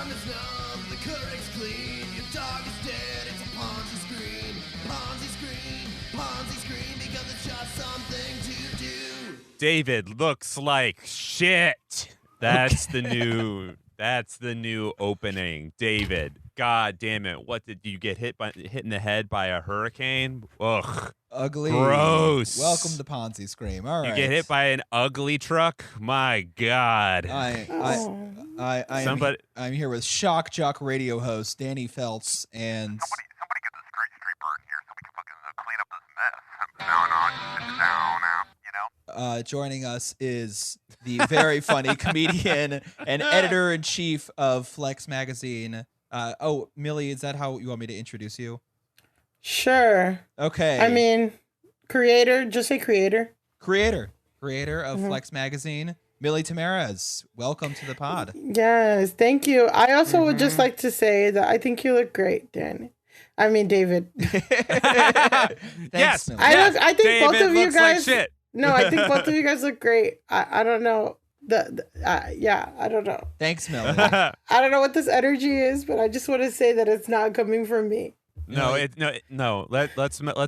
lawn is numb, the Keurig's clean, your dog is dead, it's a Ponzi screen. Ponzi screen, Ponzi screen, because it's just something to do. David looks like shit. That's the new opening. David, god damn it. What did you get hit in the head by a hurricane? Ugh. Ugly. Gross. Welcome to Ponzi Scream. All right. You get hit by an ugly truck? My god. I'm here with Shock Jock radio host Danny Feltz and Somebody get the straight bird in here so we can fucking clean up this mess. No, sit down now, you know? joining us is the very funny comedian and editor-in-chief of Flex Magazine. Milly, is that how you want me to introduce you? Sure. Okay. I mean, creator. Just say creator. Creator of Flex Magazine. Milly Tamarez, welcome to the pod. Yes, thank you. I also would just like to say that I think you look great, David. Yes. Milly. I think David both of you looks guys. like shit. No, I think both of you guys look great. I don't know. I don't know. Thanks, Milly. I don't know what this energy is, but I just want to say that it's not coming from me. No. Let's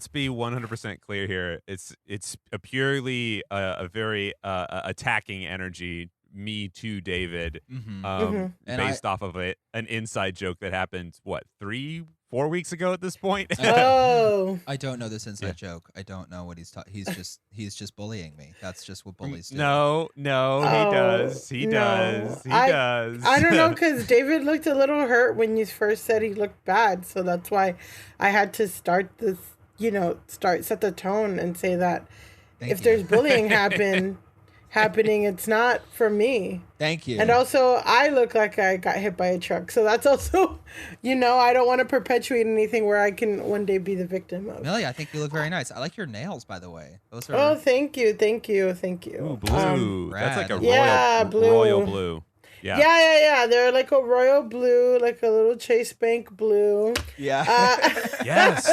be 100% clear here. It's a purely a very attacking energy. Me too, David. Based off of an inside joke that happened 3-4 weeks ago at this point. Oh, I don't know this inside joke. I don't know what he's he's just bullying me. That's just what bullies do. No, he does. He does. I don't know, because David looked a little hurt when you first said he looked bad, so that's why I had to start this. Set the tone and say that if there's bullying happening, it's not from me. Thank you. And also, I look like I got hit by a truck. So that's also, I don't want to perpetuate anything where I can one day be the victim of. Milly, I think you look very nice. I like your nails, by the way. Those are. Oh, thank you. Ooh, blue. That's like a blue. royal blue. Yeah. Yeah. They're like a royal blue, like a little Chase Bank blue. Yeah. Yes,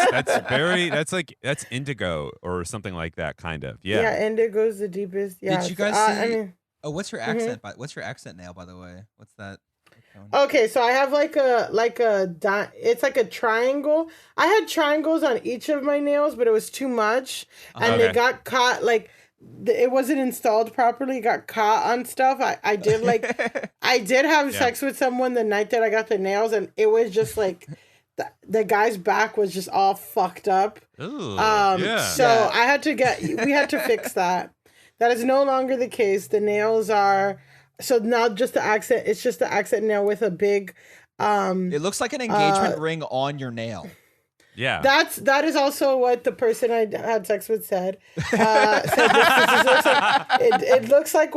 that's indigo or something like that, kind of. Yeah. Yeah, indigo's the deepest. Yeah. Did you guys see? What's your accent? What's your accent nail, by the way? What's that? Okay, so I have it's like a triangle. I had triangles on each of my nails, but it was too much, and they got caught it wasn't installed properly. It got caught on stuff. I did have sex with someone the night that I got the nails, and it was just like the guy's back was just all fucked up. Ooh, So we had to fix that. That is no longer the case. The nails are so now just the accent. It's just the accent nail with a big. It looks like an engagement ring on your nail. Yeah, that is also what the person I had sex with said. It looks like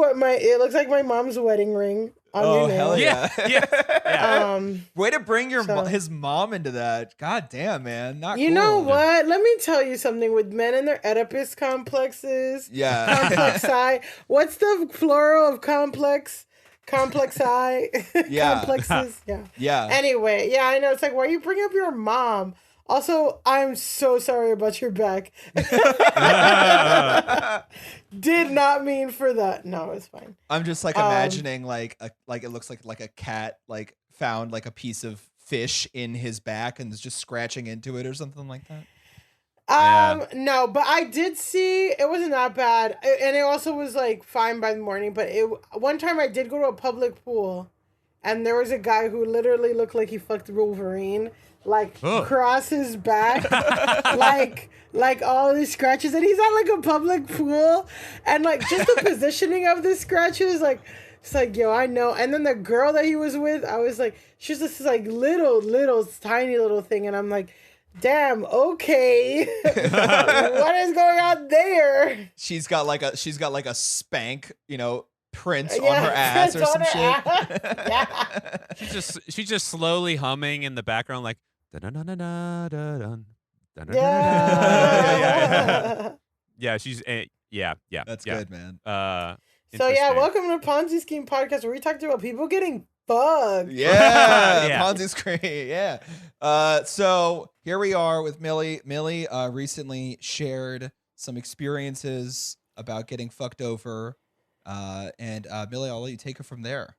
my mom's wedding ring on your nail. Hell yeah! Way to bring his mom into that. God damn, man! Not you cool. know what? Let me tell you something. With men and their Oedipus complexes, complexi. What's the plural of complex? Complexi. Yeah. Complexes. Yeah. Anyway, I know. It's like, why you bring up your mom? Also, I'm so sorry about your back. Did not mean for that. No, it's fine. I'm just imagining it looks like a cat found like a piece of fish in his back and is just scratching into it or something like that. No, but I did see it wasn't that bad, and it also was fine by the morning. But one time I did go to a public pool, and there was a guy who literally looked like he fucked Wolverine. Across his back, like all these scratches, and he's at a public pool, and just the positioning of the scratches, it's yo, I know. And then the girl that he was with, I was she's this little tiny little thing, and I'm damn, okay, what is going on there? She's got a spank, print on her ass or some shit. Yeah. She's just slowly humming in the background Yeah, she's yeah. That's good, man. So welcome to Ponzi Scheme Podcast, where we talked about people getting fucked. Yeah. Ponzi Scheme. Yeah. So here we are with Milly. Milly recently shared some experiences about getting fucked over. And Milly, I'll let you take it from there.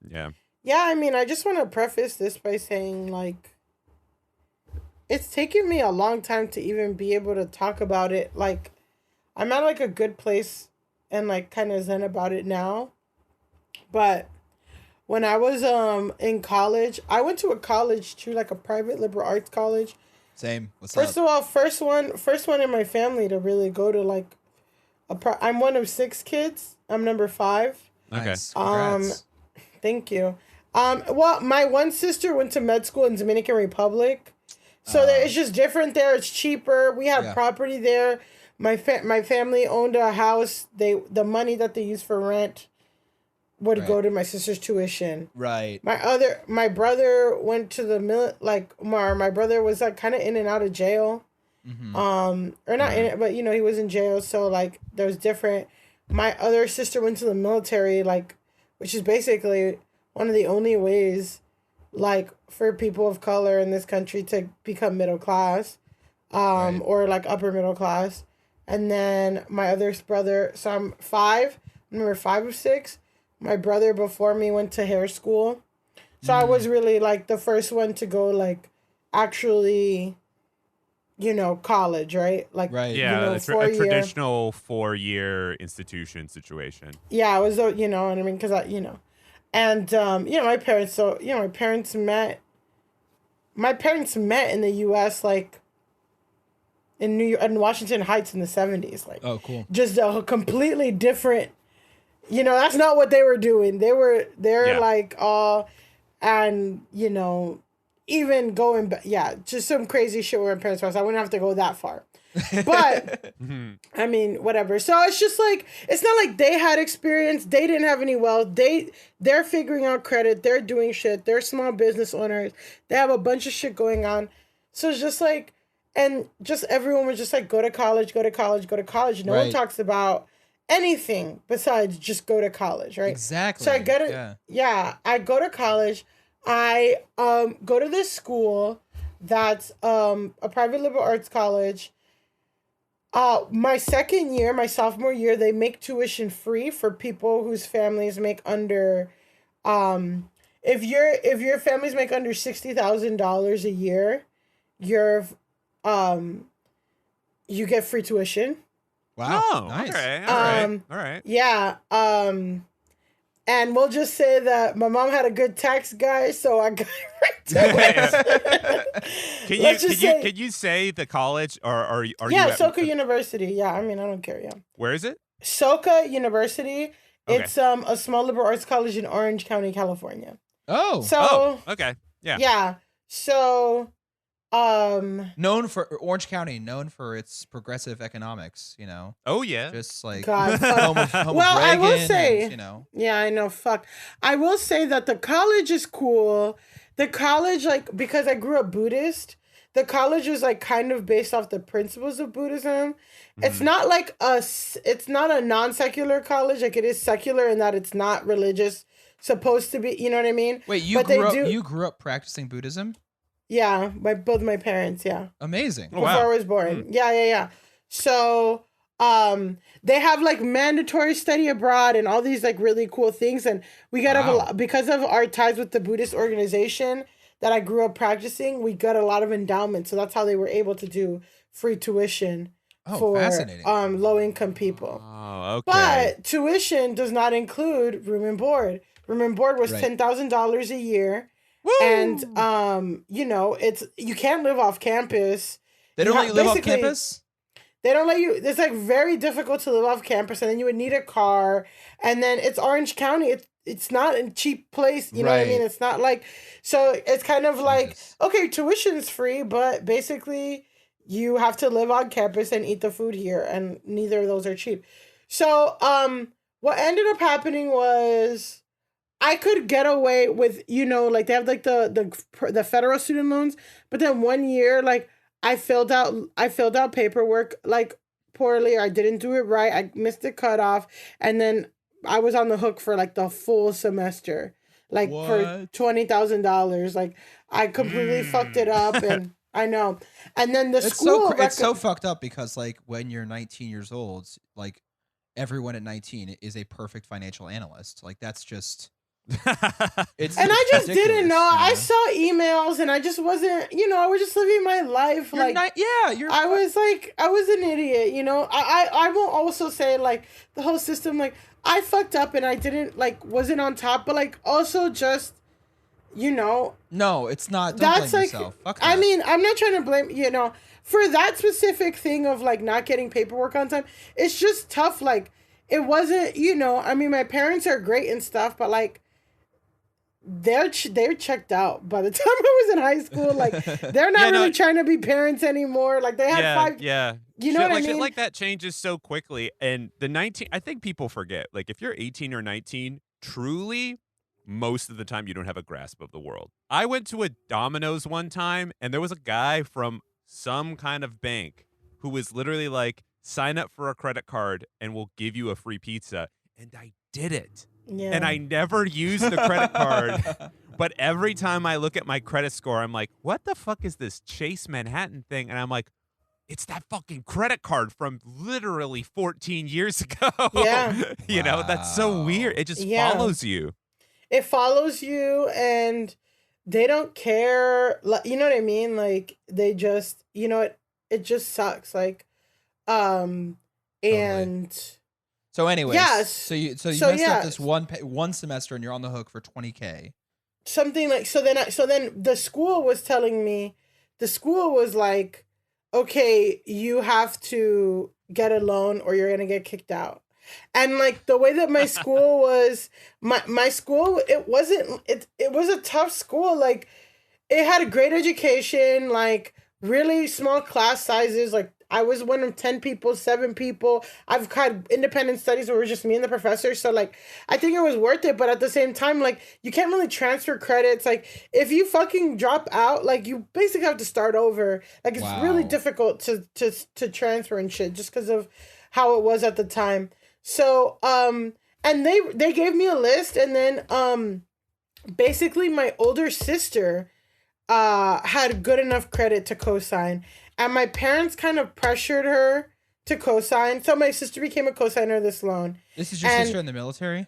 Yeah. Yeah, I mean, I just want to preface this by saying, like, it's taken me a long time to even be able to talk about it. Like, I'm at, like, a good place and, like, kind of zen about it now. But when I was in college, I went to a college, too, like a private liberal arts college. Same. What's First up? of all, first one in my family to really go to, like, I'm one of 6 kids. I'm number 5. Nice. Okay. Congrats. Thank you. Well, my one sister went to med school in Dominican Republic, so it's just different there. It's cheaper. We have property there. My family owned a house. The money that they used for rent would go to my sister's tuition. Right. My brother went to the my brother was like kind of in and out of jail. Mm-hmm. Or not in it, but he was in jail, so like there was different. My other sister went to the military, like, which is basically one of the only ways, like, for people of color in this country to become middle class, or like upper middle class. And then my other brother, so I'm 5, number 5 of 6. My brother before me went to hair school, so I was really like the first one to go like actually, college, right? Like, yeah, a traditional 4-year institution situation. Yeah, it was, you know what I mean? Because and my parents. So my parents met in the U.S. like in New York, in Washington Heights in the 70s. Like, oh, cool. Just a completely different. That's not what they were doing. They're like all, and even going back, just some crazy shit with my parents' house. I wouldn't have to go that far. But, I mean, whatever. So it's just like, it's not like they had experience. They didn't have any wealth. They're figuring out credit. They're doing shit. They're small business owners. They have a bunch of shit going on. So it's just like, and just everyone was just like, go to college, go to college, go to college. No one talks about anything besides just go to college, right? Exactly. So I go to, I go to college. I go to this school that's a private liberal arts college. My second year, my sophomore year, they make tuition free for people whose families make under, if your families make under $60,000 a year, you get free tuition. Wow. Oh, nice. Okay. All right. Yeah. And we'll just say that my mom had a good tax guy, so I got right to it. Can you say the college or are you? Soka University. Yeah, I mean, I don't care. Yeah. Where is it? Soka University. Okay. It's a small liberal arts college in Orange County, California. Oh. So. Okay. Yeah. Yeah. So. Known for Orange County, known for its progressive economics, Oh yeah. just like God, home of Reagan, I will say, and, yeah, I know. Fuck, I will say that the college is cool. The college, like, because I grew up Buddhist, the college is like kind of based off the principles of Buddhism. Mm-hmm. It's not like it's not a non-secular college. Like, it is secular in that it's not religious. Supposed to be, you know what I mean? Wait, you grew up practicing Buddhism? Yeah, both my parents, yeah. Amazing. Before I was born. Yeah. So, they have like mandatory study abroad and all these like really cool things, and we got a lot because of our ties with the Buddhist organization that I grew up practicing. We got a lot of endowment, so that's how they were able to do free tuition for low income people. Oh, okay. But tuition does not include room and board. Room and board was $10,000 a year. Woo! And it's you can't live off campus. They don't let you live off campus? They don't let you. It's like very difficult to live off campus, and then you would need a car. And then it's Orange County. It's not a cheap place. You know what I mean? It's not like, so it's kind of like, okay, tuition's free, but basically you have to live on campus and eat the food here, and neither of those are cheap. So what ended up happening was, I could get away with, like they have like the federal student loans, but then one year, like I filled out paperwork like poorly, or I didn't do it right. I missed the cutoff, and then I was on the hook for like the full semester, like for $20,000. Like I completely fucked it up, and I know. And then it's so fucked up because like when you're 19 years old, like everyone at 19 is a perfect financial analyst. Like that's just. It's And I just ridiculous, didn't know. you I saw emails and I just wasn't, I was just living my life. You're like, not, yeah, I was an idiot, I will also say, like, the whole system, like, I fucked up and I didn't, like, wasn't on top, but, like, also just, No, it's not. Don't that's blame like, yourself. Fuck I that. mean, I'm not trying to blame, for that specific thing of, like, not getting paperwork on time. It's just tough. Like, it wasn't, I mean, my parents are great and stuff, but, like, they're checked out by the time I was in high school. Like, they're not really trying to be parents anymore. Like, they had 5. Yeah. You know what I mean? Shit like that changes so quickly. And I think people forget, like, if you're 18 or 19, truly, most of the time you don't have a grasp of the world. I went to a Domino's one time, and there was a guy from some kind of bank who was literally like, sign up for a credit card and we'll give you a free pizza. And I did it. Yeah. And I never used the credit card. But every time I look at my credit score, I'm like, what the fuck is this Chase Manhattan thing? And I'm like, it's that fucking credit card from literally 14 years ago. Yeah. That's so weird. It just follows you. It follows you, and they don't care. You know what I mean? Like, they just, it just sucks. Like, and... Totally. So anyways, yes. So you messed up this one semester and you're on the hook for $20,000. Something like, so then the school was telling me, like, okay, you have to get a loan or you're gonna get kicked out. And, like, the way that my school was, my school, it was a tough school. Like, it had a great education, like, really small class sizes. Like, I was one of 10 people, 7 people. I've had independent studies where it was just me and the professor. So, like, I think it was worth it. But at the same time, like, you can't really transfer credits. Like, if you fucking drop out, like, you basically have to start over. Like, it's really difficult to transfer and shit just because of how it was at the time. So, and they gave me a list, and then, basically my older sister, had good enough credit to co-sign, and my parents kind of pressured her to co-sign. So my sister became a co-signer of this loan. This is your sister in the military?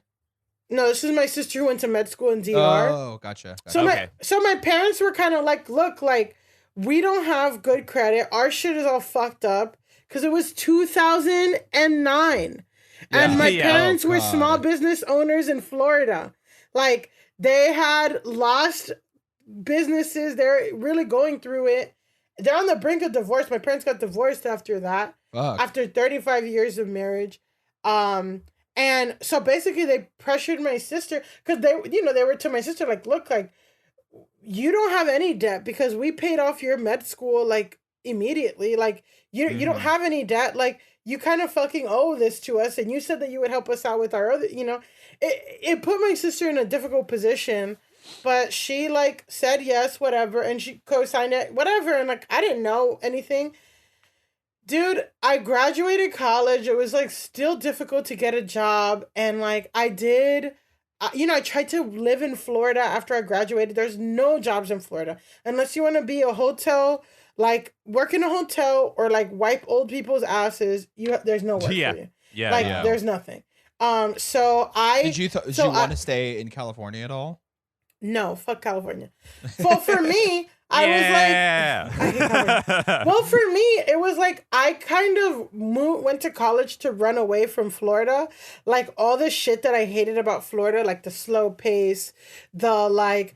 No, this is my sister who went to med school in DR. Oh, gotcha. So my parents were kind of like, look, like, we don't have good credit. Our shit is all fucked up because it was 2009. And my parents were small business owners in Florida. Like, they had lost businesses. They're really going through it. They're on the brink of divorce. My parents got divorced after that. Fuck. After 35 years of marriage. And so basically they pressured my sister because they were to my sister, like, look, like, you don't have any debt because we paid off your med school, like, immediately. Like, you don't have any debt. Like, you kind of fucking owe this to us. And you said that you would help us out with our other, it put my sister in a difficult position, but she, like, said yes, whatever. And she co-signed it, whatever. And, like, I didn't know anything. Dude, I graduated college. It was, like, still difficult to get a job. And, like, I did, I tried to live in Florida after I graduated. There's no jobs in Florida. Unless you want to be a hotel, like, work in a hotel or, like, wipe old people's asses, there's no work for you. Yeah. Like, there's nothing. So I... Did you want to stay in California at all? No, fuck California. Well, for me, I was like, I hate California. Well, for me, it was like I kind of went to college to run away from Florida. Like, all the shit that I hated about Florida, like the slow pace, the, like,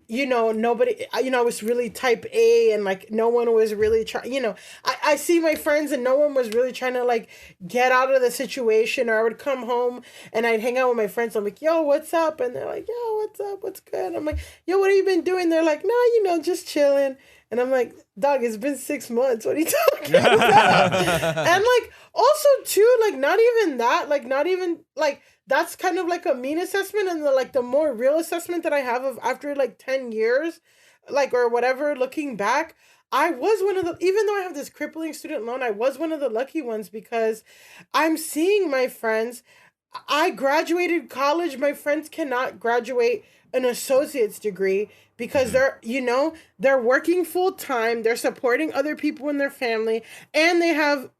nobody, I was really type A, and, like, no one was really trying, I see my friends and no one was really trying to, like, get out of the situation. Or I would come home and I'd hang out with my friends. I'm like, yo, what's up? And they're like, yo, what's up? What's good? I'm like, yo, what have you been doing? They're like, no, just chilling. And I'm like, dog, it's been 6 months. What are you talking about? And, like, also too, like, not even that, like, not even, like, that's kind of like a mean assessment, and the more real assessment that I have of after, like, 10 years, like, or whatever, looking back, I was one of the, even though I have this crippling student loan, I was one of the lucky ones because I'm seeing my friends. I graduated college. My friends cannot graduate an associate's degree because they're working full time, they're supporting other people in their family, and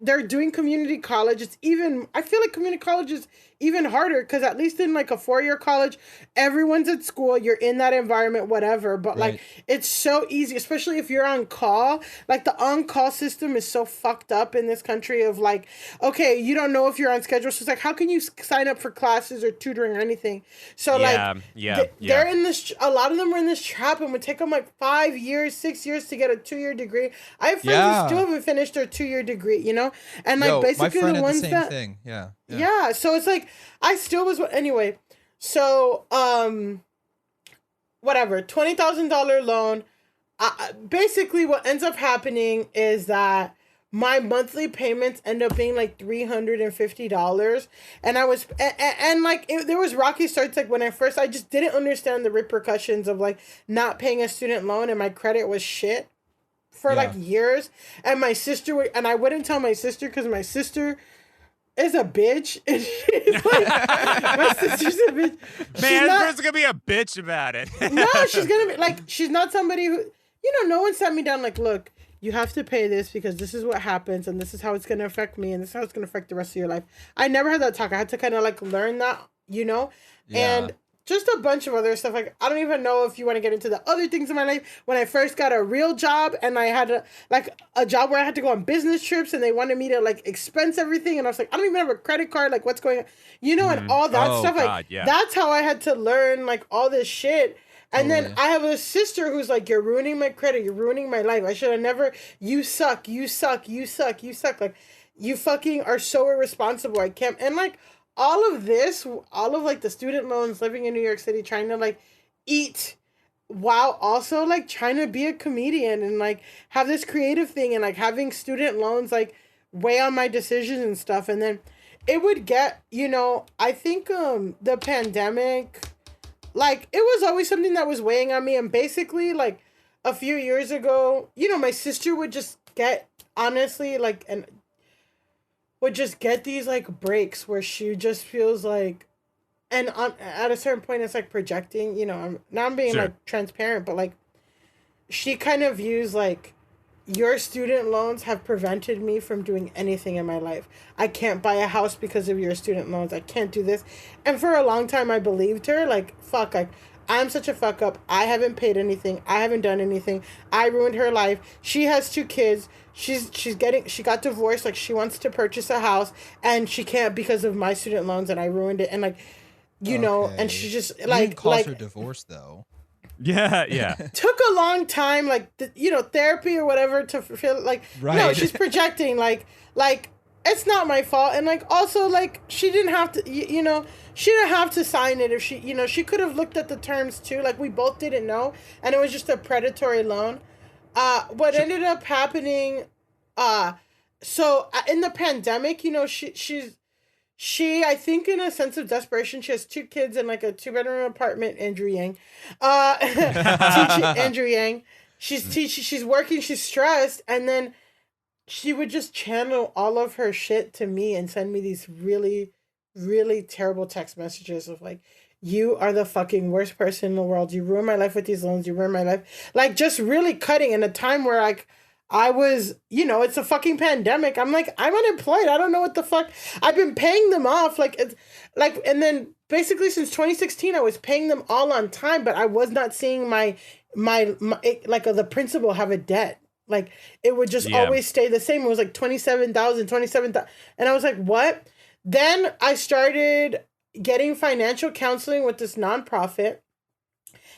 they're doing community college. I feel like community college is even harder because at least in like a 4-year college, everyone's at school, you're in that environment, whatever. But like it's so easy, especially if you're on call. Like the on-call system is so fucked up in this country of like, okay, you don't know if you're on schedule. So it's like, how can you sign up for classes or tutoring or anything? So they're in this, a lot of them are in this trap and would take them like 5 years, 6 years to get a 2-year degree. I have friends who still haven't finished their 2-year degree, you know? And like basically the ones that thing. Yeah, so it's like I still was anyway. So whatever, $20,000 loan. Basically, what ends up happening is that my monthly payments end up being like $350, and I was and like there was rocky starts. Like when I just didn't understand the repercussions of like not paying a student loan, and my credit was shit for like years. And my sister and I wouldn't tell my sister because my sister is a bitch. And she's like, my sister's a bitch. Man, Everyone's gonna be a bitch about it. No, she's gonna be like, she's not somebody who, no one sat me down like, look, you have to pay this because this is what happens and this is how it's gonna affect me and this is how it's gonna affect the rest of your life. I never had that talk. I had to kind of like learn that, and just a bunch of other stuff. Like, I don't even know if you want to get into the other things in my life. When I first got a real job and I had a job where I had to go on business trips and they wanted me to like expense everything. And I was like, I don't even have a credit card. Like, what's going on? And all that stuff. Like, that's how I had to learn like all this shit. And then I have a sister who's like, you're ruining my credit. You're ruining my life. I should have never, you suck. Like, you fucking are so irresponsible. I can't. And like, all of like the student loans, living in New York City, trying to like eat while also like trying to be a comedian and like have this creative thing and like having student loans like weigh on my decisions and stuff. And then it would get, I think the pandemic, like it was always something that was weighing on me. And basically like a few years ago, my sister would just get, honestly, like, and would just get these like breaks where she just feels like, and at a certain point it's like projecting, I'm being like transparent, but like she kind of views like, your student loans have prevented me from doing anything in my life. I can't buy a house because of your student loans. I can't do this. And for a long time I believed her, like, fuck, like, I'm such a fuck up. I haven't paid anything. I haven't done anything. I ruined her life. She has 2 kids. She got divorced. Like, she wants to purchase a house and she can't because of my student loans and I ruined it. And like, and she just like, her divorce though. Yeah. Took a long time, like, therapy or whatever to feel like, no, she's projecting like, it's not my fault. And like, also like, she didn't have to, she didn't have to sign it if she, she could have looked at the terms too. Like, we both didn't know. And it was just a predatory loan. What ended up happening, so in the pandemic, she, I think in a sense of desperation, she has 2 kids in like a 2-bedroom apartment, Andrew Yang. Andrew Yang. She's working, she's stressed, and then she would just channel all of her shit to me and send me these really, really terrible text messages of like, you are the fucking worst person in the world. You ruined my life with these loans. You ruined my life. Like, just really cutting in a time where like, I was, it's a fucking pandemic. I'm like, I'm unemployed. I don't know what the fuck. I've been paying them off. Like, it's like, and then basically since 2016, I was paying them all on time, but I was not seeing my the principal have a debt. Like, it would just always stay the same. It was like $27,000. And I was like, what? Then I started getting financial counseling with this nonprofit.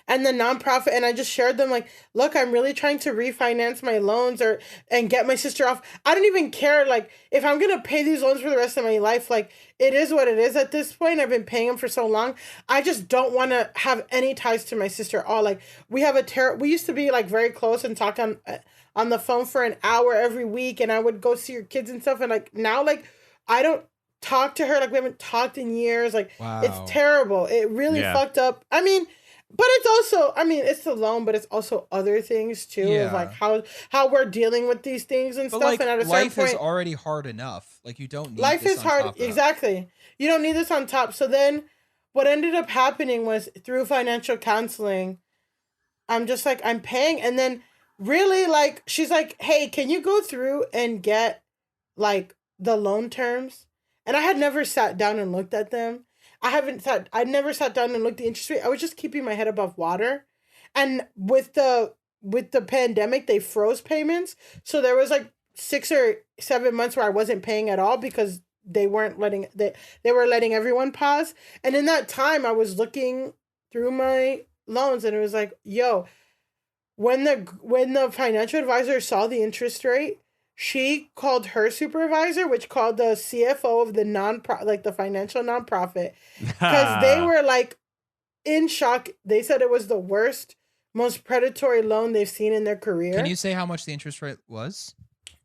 And the nonprofit, and I just shared them like, look, I'm really trying to refinance my loans and get my sister off. I don't even care, like, if I'm going to pay these loans for the rest of my life, like, it is what it is at this point. I've been paying them for so long. I just don't want to have any ties to my sister at all. Like, we have we used to be like very close and talk on the phone for an hour every week, and I would go see your kids and stuff. And like, now, like, I don't talk to her. Like, we haven't talked in years. Like, It's terrible. It really fucked up. I mean, but it's also, it's the loan, but it's also other things too, of like how we're dealing with these things and stuff. Like, and at a certain life point, is already hard enough. Like, you don't need life this is on hard. top of that. Exactly. You don't need this on top. So then what ended up happening was through financial counseling, I'm just like, I'm paying. And then really like, she's like, hey, can you go through and get like the loan terms? And I had never sat down and looked at them. I never sat down and looked at the interest rate. I was just keeping my head above water. And with the pandemic, they froze payments. So there was like 6 or 7 months where I wasn't paying at all because they were letting everyone pause. And in that time, I was looking through my loans and it was like, yo, when the financial advisor saw the interest rate, she called her supervisor, which called the CFO of the the financial nonprofit, because they were like in shock. They said it was the worst, most predatory loan they've seen in their career. Can you say how much the interest rate was?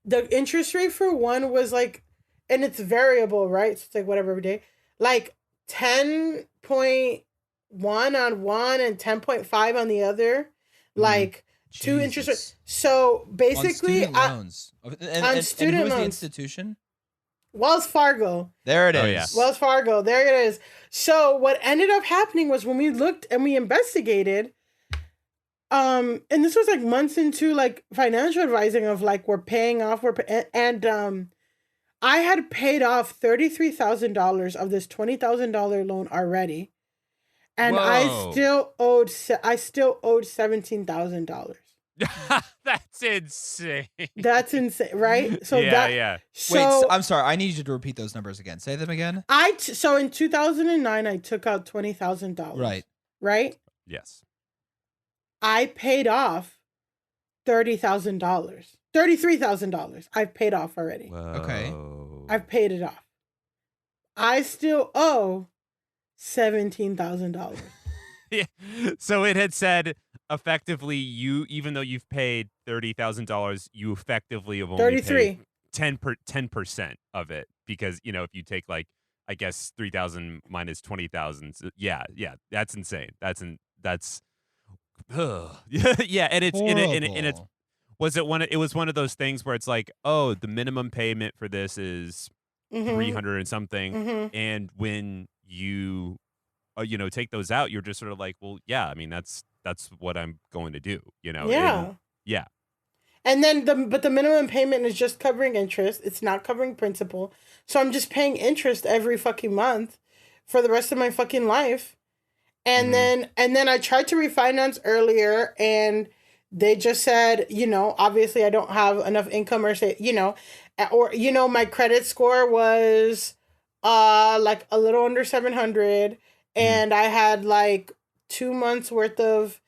The interest rate for one was like, and it's variable, right? So it's like whatever every day, like 10.1 on one and 10.5 on the other, like. Two interest rates. So basically, on student loans. On and student who was loans. the institution? Wells Fargo. There it is. Oh, yeah. Wells Fargo. There it is. So what ended up happening was when we looked and we investigated, and this was like months into like financial advising of like we're paying off, I had paid off $33,000 of this $20,000 loan already, and Whoa. I still owed $17,000. That's insane. That's insane, right? So yeah. So Wait, I'm sorry. I need you to repeat those numbers again. Say them again. so in 2009, I took out $20,000. Right. Right. Yes. I paid off $30,000, $33,000. I've paid off already. Okay. I've paid it off. I still owe $17,000. Yeah. So it had said effectively even though you've paid $30,000, you effectively have only 33. paid 10% of it, because if you take like I guess 3,000 minus 20,000, so yeah, that's insane. That's yeah, and it's it was one of those things where it's like, oh, the minimum payment for this is 300 and something, and when you take those out, you're just sort of like, well, yeah, I mean that's what I'm going to do, Yeah. And, yeah. And then the minimum payment is just covering interest. It's not covering principal. So I'm just paying interest every fucking month for the rest of my fucking life. And then I tried to refinance earlier and they just said, obviously I don't have enough income or my credit score was like a little under 700 and I had like 2 months worth of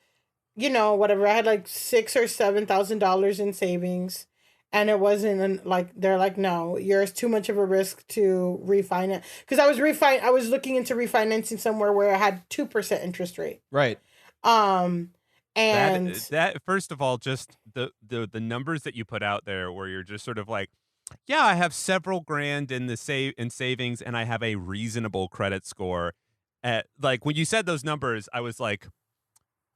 whatever. I had like $6,000 or $7,000 in savings, and it wasn't like they're like, no, you're too much of a risk to refinance, because I was looking into refinancing somewhere where I had 2% interest rate. Right. And that first of all, just the numbers that you put out there, where you're just sort of like, yeah, I have several grand in savings, and I have a reasonable credit score. Like when you said those numbers, I was like,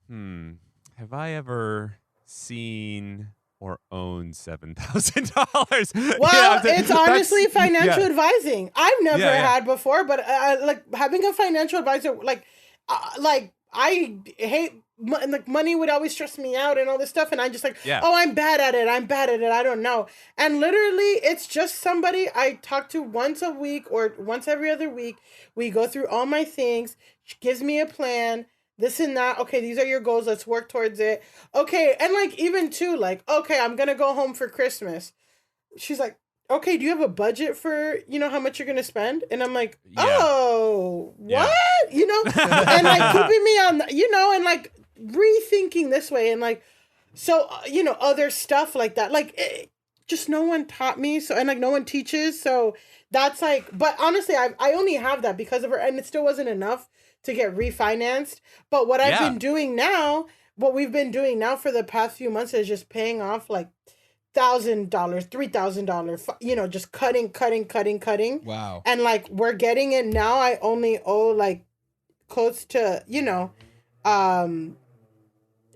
have I ever seen or owned $7,000? Well, it's honestly financial advising. I've never had before, but like having a financial advisor, like I hate like money would always stress me out and all this stuff, and I just like, oh, I'm bad at it. I don't know. And literally, it's just somebody I talk to once a week or once every other week. We go through all my things. She gives me a plan. This and that. Okay, these are your goals. Let's work towards it. Okay, and like even too, like, okay, I'm gonna go home for Christmas. She's like, okay, do you have a budget for how much you're gonna spend? And I'm like, oh, what? And like keeping me on, and like rethinking this way, and like, so other stuff like that. Like, just no one taught me. So, and like no one teaches. So that's like, but honestly, I only have that because of her, and it still wasn't enough to get refinanced. But what I've been doing now, what we've been doing now for the past few months is just paying off like $1,000, $3,000, just cutting. Wow. And like we're getting it now. I only owe like close to, I'm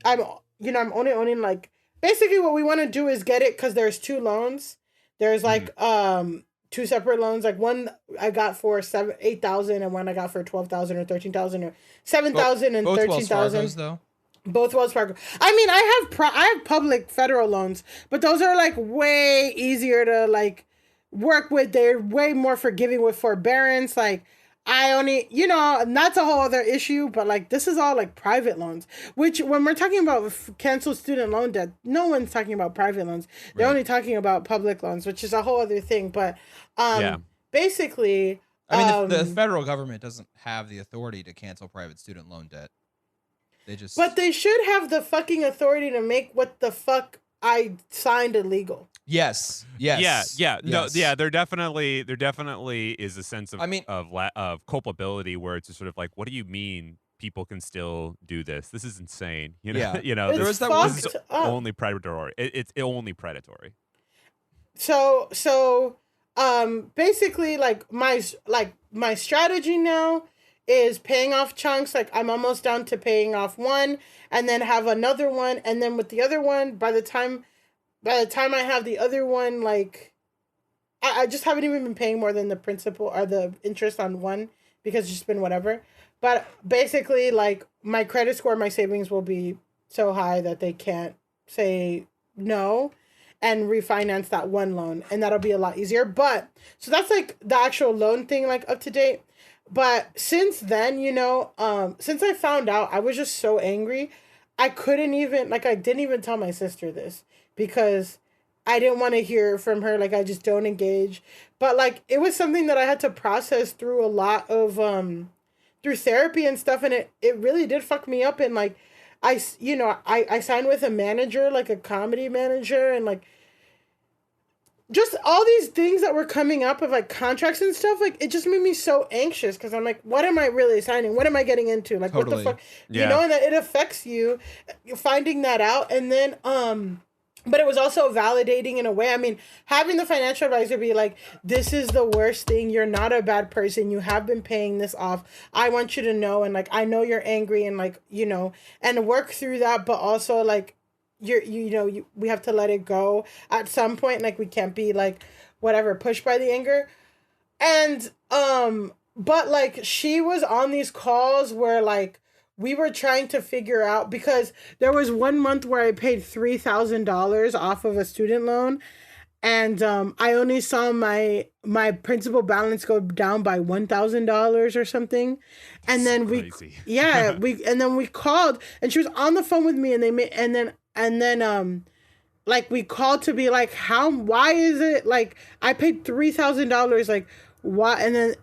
only owning like, basically what we want to do is get it because there's 2 loans. There's like 2 separate loans. Like one I got for $8,000 and one I got for $12,000 or $13,000 or $7,000 and both $13,000. Wells Fargos, though. Both Wells Fargo. I mean, I have public federal loans, but those are like way easier to like work with. They're way more forgiving with forbearance. Like I only, and that's a whole other issue, but like this is all like private loans, which when we're talking about canceled student loan debt, no one's talking about private loans. They're only talking about public loans, which is a whole other thing. But basically, I mean, the federal government doesn't have the authority to cancel private student loan debt. But they should have the fucking authority to make what the fuck I signed illegal. Yes. Yeah. No. Yeah. There definitely is a sense of of culpability where it's just sort of like, what do you mean people can still do this? This is insane. Yeah. This is only predatory. It's only predatory. So basically, like my strategy now is paying off chunks. Like I'm almost down to paying off one and then have another one. And then with the other one, by the time I have the other one, like I just haven't even been paying more than the principal or the interest on one because it's just been whatever. But basically like my credit score, my savings will be so high that they can't say no and refinance that one loan. And that'll be a lot easier. But so that's like the actual loan thing, like up to date. But since then, since I found out, I was just so angry. I couldn't even, I didn't even tell my sister this because I didn't want to hear from her. Like, I just don't engage. But, it was something that I had to process through a lot of, through therapy and stuff. And it really did fuck me up. And, I signed with a manager, like a comedy manager. And, just all these things that were coming up of contracts and stuff, it just made me so anxious because I'm like, what am I really signing? What am I getting into? Totally. What the fuck? Yeah. And that it affects you finding that out. And then, but it was also validating in a way. I mean, having the financial advisor be like, this is the worst thing. You're not a bad person. You have been paying this off. I want you to know. And I know you're angry and and work through that. But also we have to let it go at some point. We can't be whatever, pushed by the anger. And, but she was on these calls where we were trying to figure out, because there was 1 month where I paid $3,000 off of a student loan. And, I only saw my principal balance go down by $1,000 or something. And then we called and she was on the phone with me and then we called to be why is it I paid $3,000 why? And then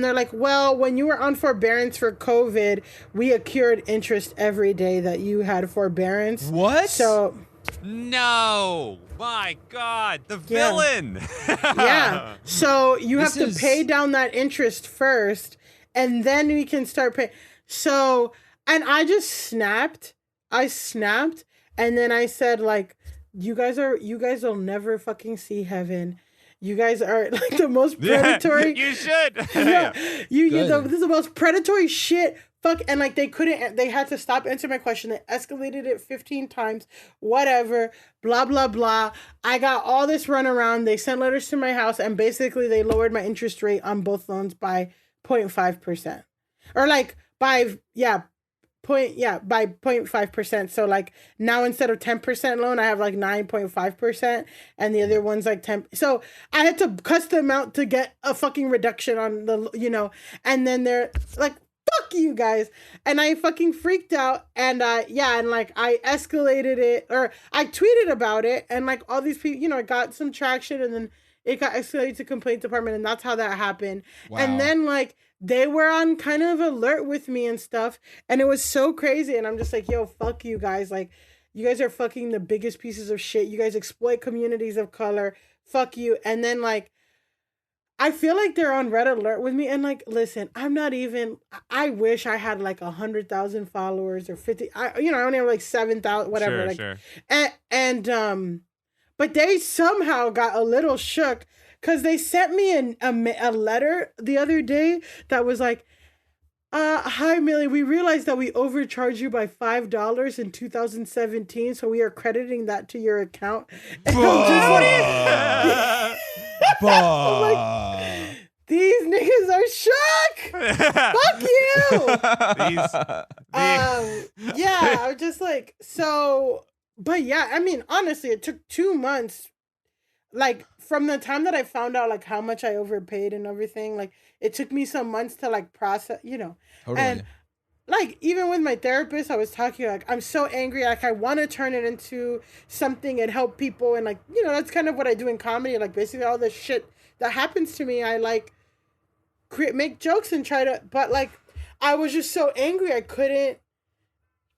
they're like, well, when you were on forbearance for COVID, we accrued interest every day that you had forbearance. What? So no, my God, the villain. Yeah. So you have to pay down that interest first, and then we can start paying. So, and I just snapped. And then I said, you guys will never fucking see heaven. You guys are the most predatory. Yeah, you should. Yeah. This is the most predatory shit. Fuck. And they had to stop answering my question. They escalated it 15 times. Whatever. Blah, blah, blah. I got all this runaround. They sent letters to my house and basically they lowered my interest rate on both loans by 0.5%. Or by 0.5%. So now instead of 10% loan, I have 9.5%, and the other one's 10. So I had to custom out to get a fucking reduction on the, and then they're fuck you guys. And I fucking freaked out. And I escalated it, or I tweeted about it, and all these people, I got some traction, and then it got escalated to complaint department, and that's how that happened. Wow. And then they were on kind of alert with me and stuff, and it was so crazy. And I'm just yo, fuck you guys. You guys are fucking the biggest pieces of shit. You guys exploit communities of color. Fuck you. And then I feel they're on red alert with me. And listen, I'm not even, I wish I had 100,000 followers or 50. I only have 7,000, whatever. Sure. And but they somehow got a little shook. Because they sent me a letter the other day that was hi, Milly, we realized that we overcharged you by $5 in 2017, so we are crediting that to your account. And I'm just these niggas are shook. Fuck you. Yeah, I was just like, so, but yeah, I mean, honestly, it took 2 months, like, from the time that I found out, like, how much I overpaid and everything, like, it took me some months to, like, process, you know. Totally. And, like, even with my therapist, I was talking, like, I'm so angry, like, I want to turn it into something and help people, and, like, you know, that's kind of what I do in comedy, like, basically all the shit that happens to me, I, like, make jokes and try to, but, like, I was just so angry, I couldn't,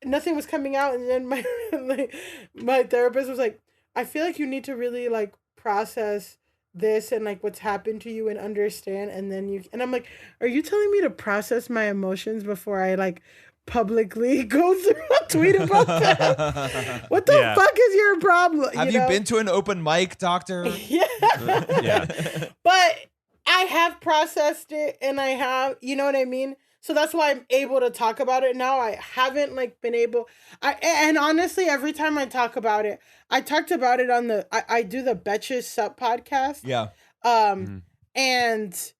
nothing was coming out, and then my, like, my therapist was like, I feel like you need to really, like, process this and, like, what's happened to you and understand, and then you, and I'm like, are you telling me to process my emotions before I, like, publicly go through a tweet about that? What the fuck is your problem? Have you been to an open mic, doctor? Yeah. Yeah. But I have processed it, and I have, you know what I mean? So that's why I'm able to talk about it now. I haven't, like, been able, and honestly, every time I talk about it, I talked about it on I do the Betches Sup podcast. Yeah. And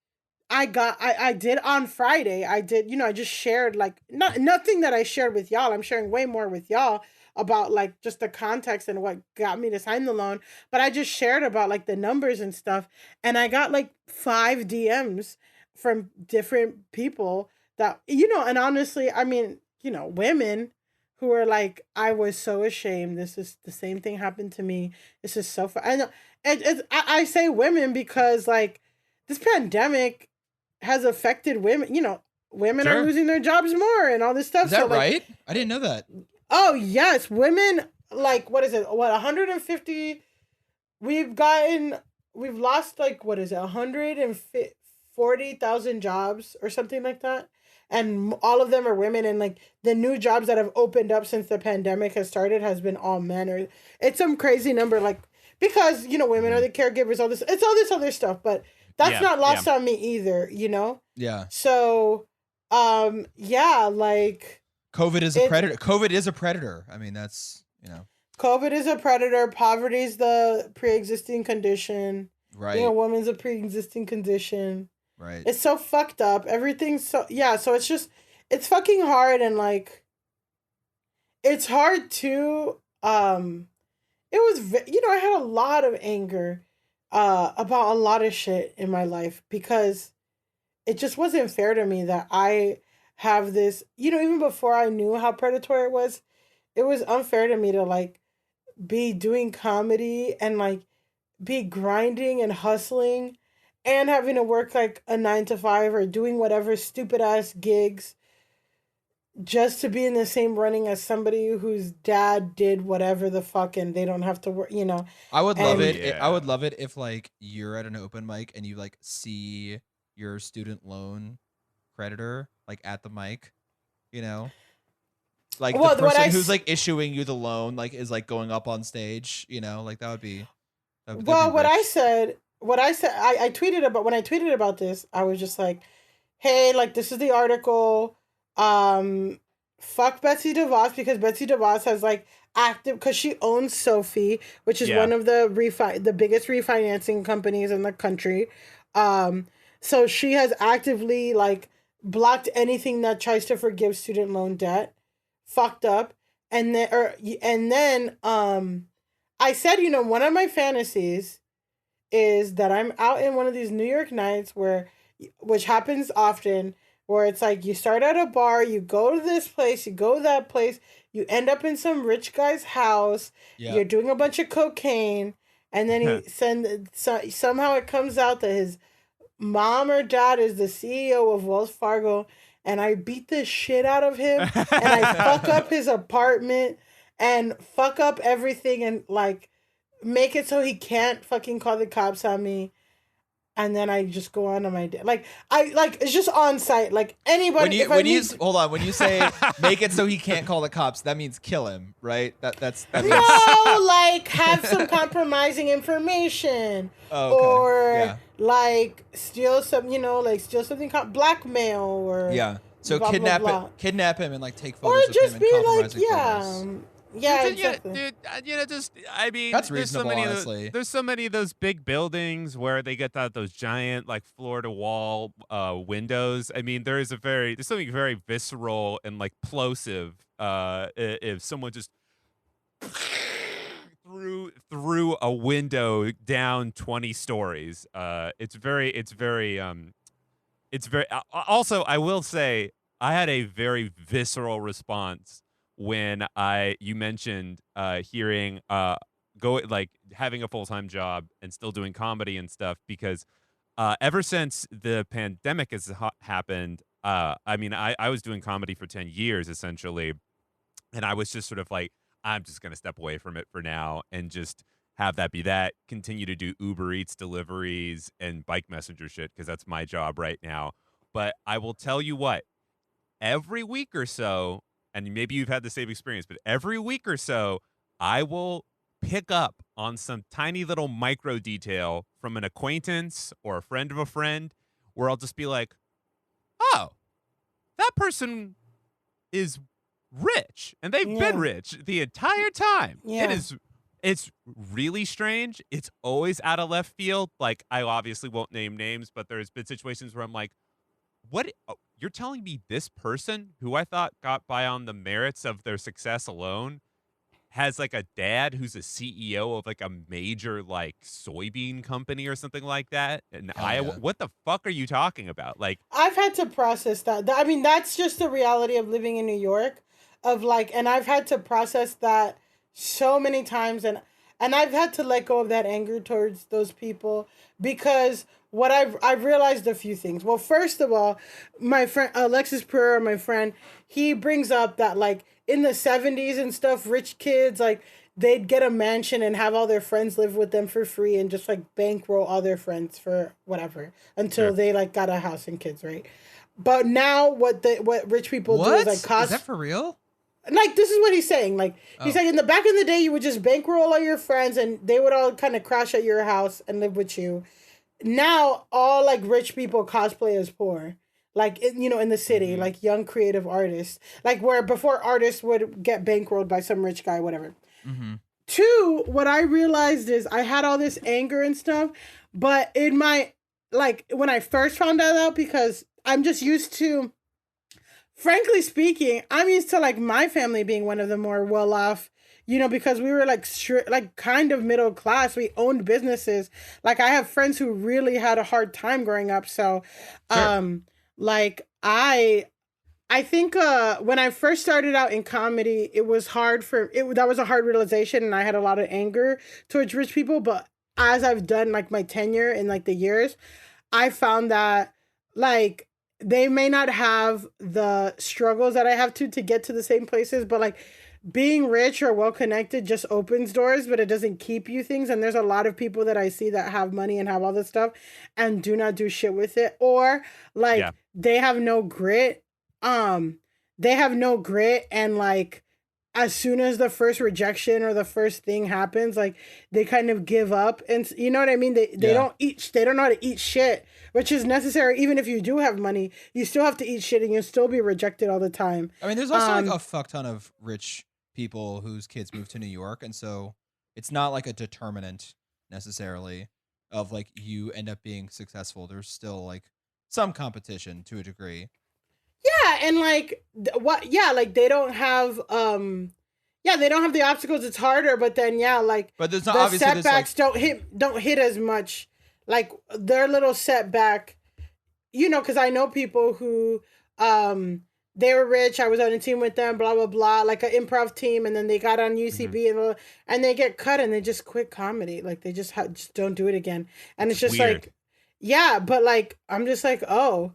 I did on Friday, I did, you know, I just shared, like, nothing that I shared with y'all. I'm sharing way more with y'all about, like, just the context and what got me to sign the loan. But I just shared about, like, the numbers and stuff. And I got, like, 5 DMs from different people that, you know, and honestly, I mean, you know, women who are like, I was so ashamed. This is the same thing happened to me. This is so fun. I know I say women because, like, this pandemic has affected women. You know, women are losing their jobs more and all this stuff. Is that like, right? I didn't know that. Oh yes, women, like, what is it? What, 150? We've lost, like, what is it? 140,000 jobs or something like that. And all of them are women, and, like, the new jobs that have opened up since the pandemic has started has been all men. Or it's some crazy number, like, because, you know, women are the caregivers, all this, it's all this other stuff, but that's not lost on me either, you know? Yeah. So, yeah, like, COVID is a predator. COVID is a predator. I mean, that's, you know. COVID is a predator. Poverty is the pre-existing condition. Right. Being a woman's a pre-existing condition. Right. It's so fucked up. Everything's so, yeah, so it's just, it's fucking hard, and, like, it's hard to, it was, you know, I had a lot of anger about a lot of shit in my life because it just wasn't fair to me that I have this, you know, even before I knew how predatory it was unfair to me to, like, be doing comedy and, like, be grinding and hustling and having to work, like, a 9 to 5 or doing whatever stupid ass gigs just to be in the same running as somebody whose dad did whatever the fuck and they don't have to work, you know. I would love it. Yeah. I would love it if, like, you're at an open mic and you, like, see your student loan creditor, like, at the mic, you know. Like, Well, the what person I who's, s- like, issuing you the loan, like, is, like, going up on stage, you know, like, that would be. That'd Well, be what I rich. said, I tweeted about, when I tweeted about this, I was just like, hey, like, this is the article, fuck Betsy DeVos, because Betsy DeVos has, like, active, because she owns Sophie, which is one of the biggest refinancing companies in the country. So she has actively, like, blocked anything that tries to forgive student loan debt. Fucked up. And then I said, you know, one of my fantasies is that I'm out in one of these New York nights which happens often, where it's like you start at a bar, you go to this place, you go to that place, you end up in some rich guy's house, you're doing a bunch of cocaine, and then somehow it comes out that his mom or dad is the CEO of Wells Fargo, and I beat the shit out of him, and I fuck up his apartment, and fuck up everything, and, like, make it so he can't fucking call the cops on me. And then I just go on my day. Like, it's just on site. Like, anybody. Hold on. When you say make it so he can't call the cops, that means kill him, right? That means. No, like, have some compromising information. Oh, okay. Or, like, steal something, blackmail, or. Yeah. So blah, blah, blah. kidnap him and, like, take Or photos just of him be and like, compromising photos. Yeah, Dude, exactly. I mean, That's there's so reasonable, many honestly. there's so many of those big buildings where they get those giant like floor to wall windows. I mean, there's something very visceral and like plosive if someone just through a window down 20 stories. Also, I will say I had a very visceral response when you mentioned hearing go like having a full-time job and still doing comedy and stuff because ever since the pandemic has happened, I mean, I was doing comedy for 10 years essentially, and I was just sort of like, I'm just going to step away from it for now and just have that be that, continue to do Uber Eats deliveries and bike messenger shit because that's my job right now. But I will tell you what, every week or so, and maybe you've had the same experience, but every week or so, I will pick up on some tiny little micro detail from an acquaintance or a friend of a friend where I'll just be like, oh, that person is rich and they've been rich the entire time. Yeah. It's really strange. It's always out of left field. Like, I obviously won't name names, but there's been situations where I'm like, what? Oh, you're telling me this person who I thought got by on the merits of their success alone has like a dad who's a CEO of like a major like soybean company or something like that in Iowa? Yeah. What the fuck are you talking about? Like, I've had to process that. I mean, that's just the reality of living in New York, of like, and I've had to process that so many times, and I've had to let go of that anger towards those people because what I've realized a few things. Well, first of all, my friend Alexis Pereira, my friend, he brings up that like in the 70s and stuff, rich kids like they'd get a mansion and have all their friends live with them for free and just like bankroll all their friends for whatever until Sure. they like got a house and kids, right? But now what rich people do is like cost. Is that for real? Like, this is what he's saying. Like, he's saying in the back in the day, you would just bankroll all your friends and they would all kind of crash at your house and live with you. Now, all like rich people cosplay as poor. Like, in the city, like young creative artists. Like, where before artists would get bankrolled by some rich guy, whatever. Mm-hmm. Two, what I realized is I had all this anger and stuff, but in my, like, when I first found that out, because I'm just used to, frankly speaking, I'm used to like my family being one of the more well off, because we were like like kind of middle class. We owned businesses. Like I have friends who really had a hard time growing up. So, like I think when I first started out in comedy, it was hard that was a hard realization, and I had a lot of anger towards rich people. But as I've done like my tenure in like the years, I found that like they may not have the struggles that I have to get to the same places, but like being rich or well connected just opens doors, but it doesn't keep you things. And there's a lot of people that I see that have money and have all this stuff and do not do shit with it, or like they have no grit. They have no grit, and like as soon as the first rejection or the first thing happens, like they kind of give up, and you know what I mean? They don't know how to eat shit, which is necessary. Even if you do have money, you still have to eat shit and you'll still be rejected all the time. I mean, there's also like a fuck ton of rich people whose kids move to New York, and so it's not like a determinant necessarily of like you end up being successful. There's still like some competition to a degree. Yeah, and like like they don't have they don't have the obstacles. It's harder, but then but there's not the obviously setbacks don't hit as much. Like their little setback, because I know people who they were rich. I was on a team with them, blah blah blah, like an improv team, and then they got on UCB and they get cut and they just quit comedy. Like they just don't do it again, and it's just weird. like but like I'm just like, oh,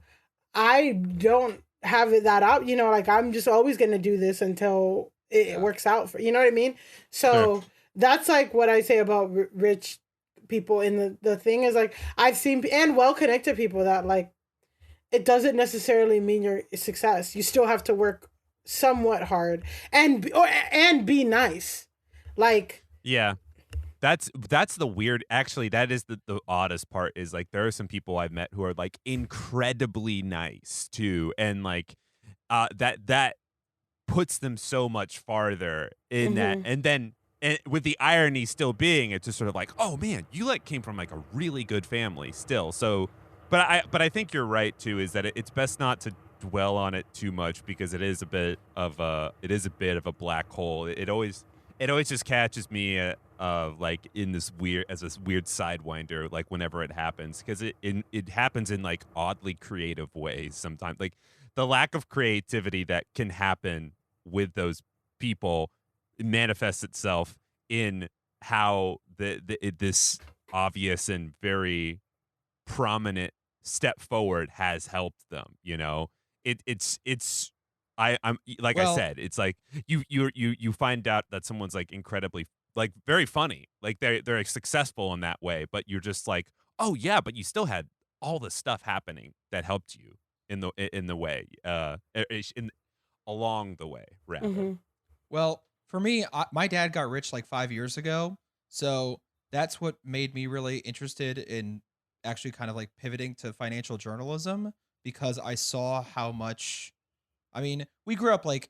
I don't have it that out, like I'm just always gonna do this until it works out for, you know what I mean? So that's like what I say about rich people. In the thing is like I've seen and well connected people that like it doesn't necessarily mean you're a success. You still have to work somewhat hard and be nice, like That's the weird. Actually, that is the oddest part. Is like there are some people I've met who are like incredibly nice too, and like that puts them so much farther in that. Mm-hmm. And then with the irony still being, it's just sort of like, oh man, you like came from like a really good family still. So, but I think you're right too, is that it's best not to dwell on it too much, because it is a bit of a black hole. It always just catches me like in this weird sidewinder, like whenever it happens, because it happens in like oddly creative ways sometimes. Like the lack of creativity that can happen with those people manifests itself in how this obvious and very prominent step forward has helped them. It's I'm like I Well, said, it's like you find out that someone's like incredibly, like very funny, like they're successful in that way, but you're just like, oh yeah, but you still had all the stuff happening that helped you in the way, in along the way rather. Mm-hmm. Well, for me, my dad got rich like 5 years ago. So that's what made me really interested in actually kind of like pivoting to financial journalism, because I saw how much, I mean, we grew up like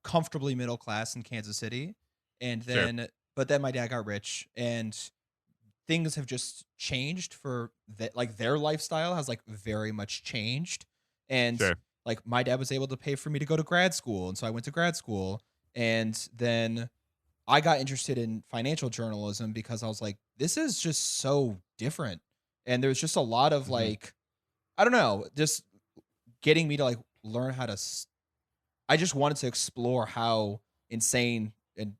comfortably middle class in Kansas City. And Sure. then, but then my dad got rich and things have just changed for that. Like their lifestyle has like very much changed. And Sure. like my dad was able to pay for me to go to grad school. And so I went to grad school. And then I got interested in financial journalism because I was like, this is just so different. And there's just a lot of like, I don't know, just getting me to like learn how to. I just wanted to explore how insane and,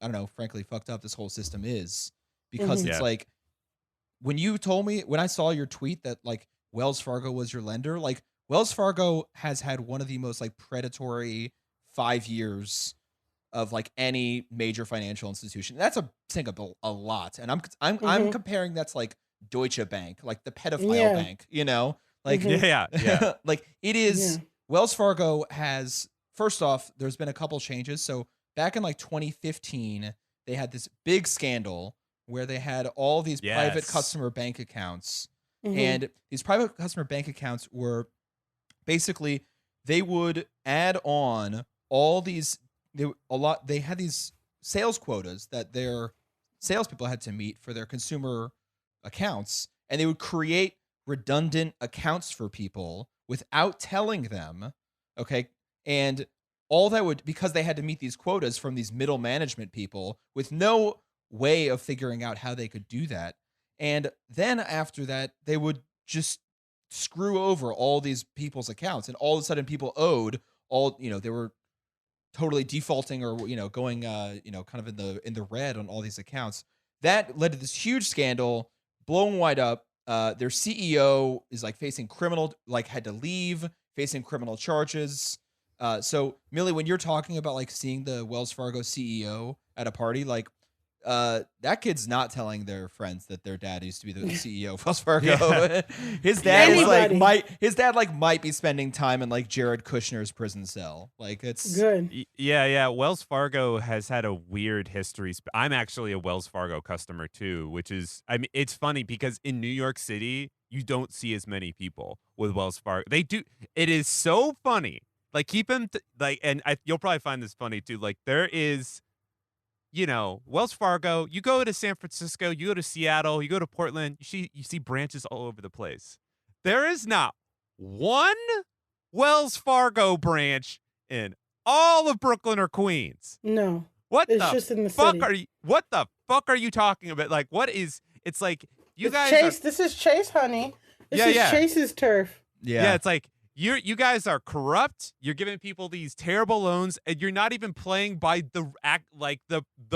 I don't know, frankly, fucked up this whole system is. Because it's Yeah. like, when you told me, when I saw your tweet that like Wells Fargo was your lender, like Wells Fargo has had one of the most like predatory 5 years of like any major financial institution. That's saying a lot. And I'm comparing that's like Deutsche Bank, like the pedophile bank, like Yeah. like it is. Wells Fargo has, first off, there's been a couple changes. So back in like 2015, they had this big scandal where they had all these private Yes. customer bank accounts. Mm-hmm. And these private customer bank accounts were basically, they would add on all these, they had these sales quotas that their salespeople had to meet for their consumer accounts, and they would create redundant accounts for people without telling them, okay? And all that would, because they had to meet these quotas from these middle management people with no way of figuring out how they could do that. And then after that, they would just screw over all these people's accounts, and all of a sudden people owed all, they were totally defaulting or, going, kind of in the red on all these accounts. That led to this huge scandal, blowing wide up. Their CEO is like facing had to leave, facing criminal charges. So Milly, when you're talking about like seeing the Wells Fargo CEO at a party, like that kid's not telling their friends that their dad used to be the CEO of Wells Fargo. Yeah. His dad is like Anybody. might be spending time in like Jared Kushner's prison cell. Like it's Good. Yeah. Wells Fargo has had a weird history. I'm actually a Wells Fargo customer too, which is, I mean, it's funny because in New York City, you don't see as many people with Wells Fargo. They do. It is so funny. Like keep them and you'll probably find this funny too. Like there is, Wells Fargo, you go to San Francisco, you go to Seattle, you go to Portland, you see branches all over the place. There is not one Wells Fargo branch in all of Brooklyn or Queens. No. What It's the just in the fuck city. what the fuck are you talking about? Like it's like you It's guys Chase. are, This is Chase, honey. This Yeah, is yeah. Chase's turf. yeah, it's like you guys are corrupt. You're giving people these terrible loans, and you're not even playing by the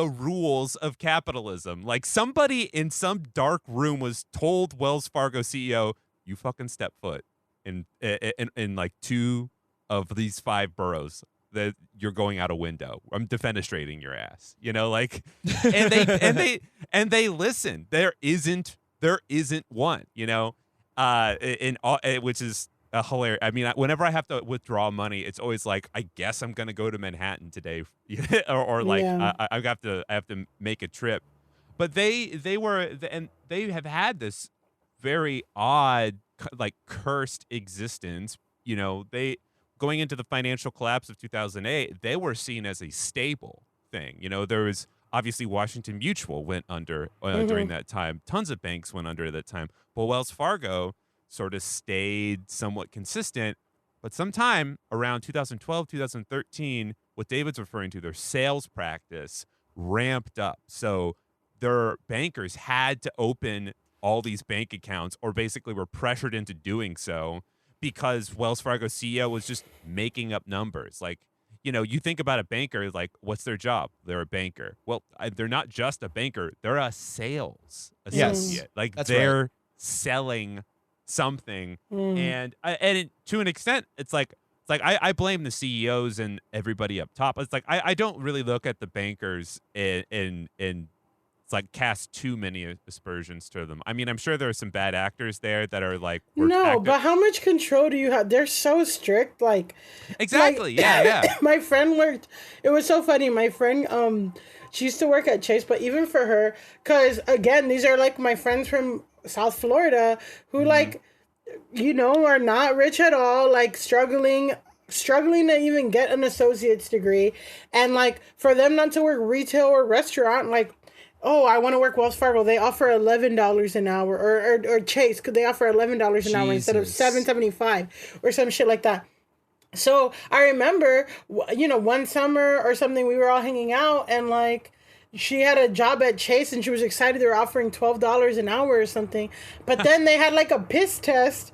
rules of capitalism. Like somebody in some dark room was told Wells Fargo CEO, "You fucking step foot in like 2 of these 5 boroughs that you're going out a window. I'm defenestrating your ass." Like, and they listen. There isn't one. Which is hilarious. I mean, whenever I have to withdraw money, it's always like, I guess I'm gonna go to Manhattan today, or like Yeah. I have to make a trip. But they have had this very odd, like cursed existence. going into the financial collapse of 2008, they were seen as a stable thing. There was obviously Washington Mutual went under during that time. Tons of banks went under at that time. But Wells Fargo sort of stayed somewhat consistent. But sometime around 2012, 2013, what David's referring to, their sales practice ramped up. So their bankers had to open all these bank accounts, or basically were pressured into doing so, because Wells Fargo CEO was just making up numbers. Like, you think about a banker, like, what's their job? They're a banker. Well, they're not just a banker. They're a sales associate. Like, they're selling something. And to an extent, it's like I blame the CEOs and everybody up top. It's like I don't really look at the bankers in it's like cast too many aspersions to them. I mean, I'm sure there are some bad actors there that are like but how much control do you have? They're so strict. Like, exactly. Yeah. My friend worked. It was so funny. My friend, she used to work at Chase, but even for her, because again, these are like my friends from South Florida who like, are not rich at all, like struggling to even get an associate's degree, and like for them not to work retail or restaurant, like, oh, I want to work Wells Fargo, they offer $11 an hour, or Chase, could they offer $11 an hour instead of $7.75 or some shit like that. So I remember, one summer or something, we were all hanging out, and like, she had a job at Chase and she was excited they were offering $12 an hour or something. But then they had like a piss test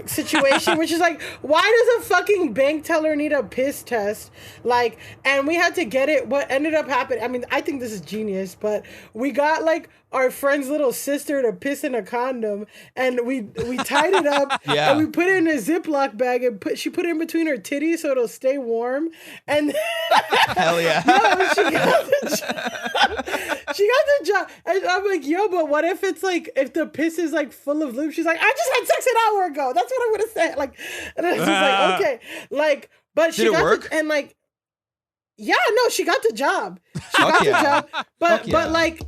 situation, which is like, why does a fucking bank teller need a piss test? Like, and we had to get it. What ended up happening, I mean, I think this is genius, but we got like our friend's little sister to piss in a condom, and we tied it up and we put it in a Ziploc bag and she put it in between her titties so it'll stay warm. And hell yeah. She got the job. And I'm like, yo, but what if it's like, if the piss is like full of lube? She's like, I just had sex an hour ago. That's what I'm gonna say. Like, and I was just like, okay, like, but she got work? and like, yeah, no, she got the job. She got the job. But like,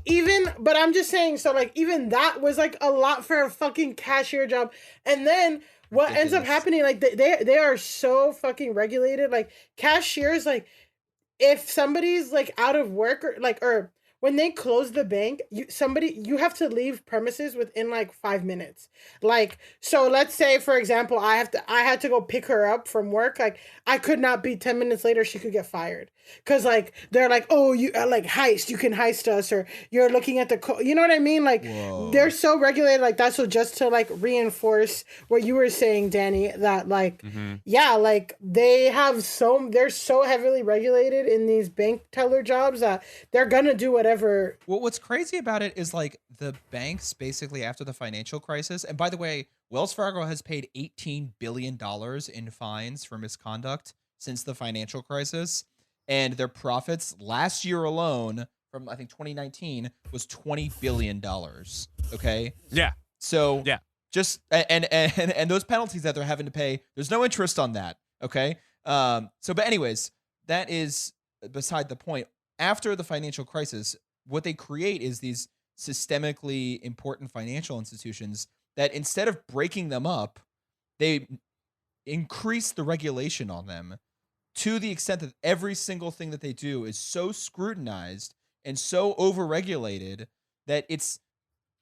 but I'm just saying, so like, even that was like a lot for a fucking cashier job. And then what ends up happening, like, they are so fucking regulated. Like, cashiers, like, if somebody's like out of work or when they close the bank, you have to leave premises within like 5 minutes. Like, so let's say, for example, I had to go pick her up from work. Like, I could not be 10 minutes later, she could get fired. Cause like, they're like, oh, you like heist, you can heist us, or you're looking at you know what I mean? Like, they're so regulated like that. So just to like reinforce what you were saying, Danny, that like, like they're so heavily regulated in these bank teller jobs that they're gonna do whatever. Well, what's crazy about it is like the banks basically after the financial crisis, and by the way, Wells Fargo has paid $18 billion in fines for misconduct since the financial crisis. And their profits last year alone, from I think 2019, was $20 billion. Okay. Yeah. So just and those penalties that they're having to pay, there's no interest on that. Okay. But anyways, that is beside the point. After the financial crisis, what they create is these systemically important financial institutions that instead of breaking them up, they increase the regulation on them, to the extent that every single thing that they do is so scrutinized and so overregulated that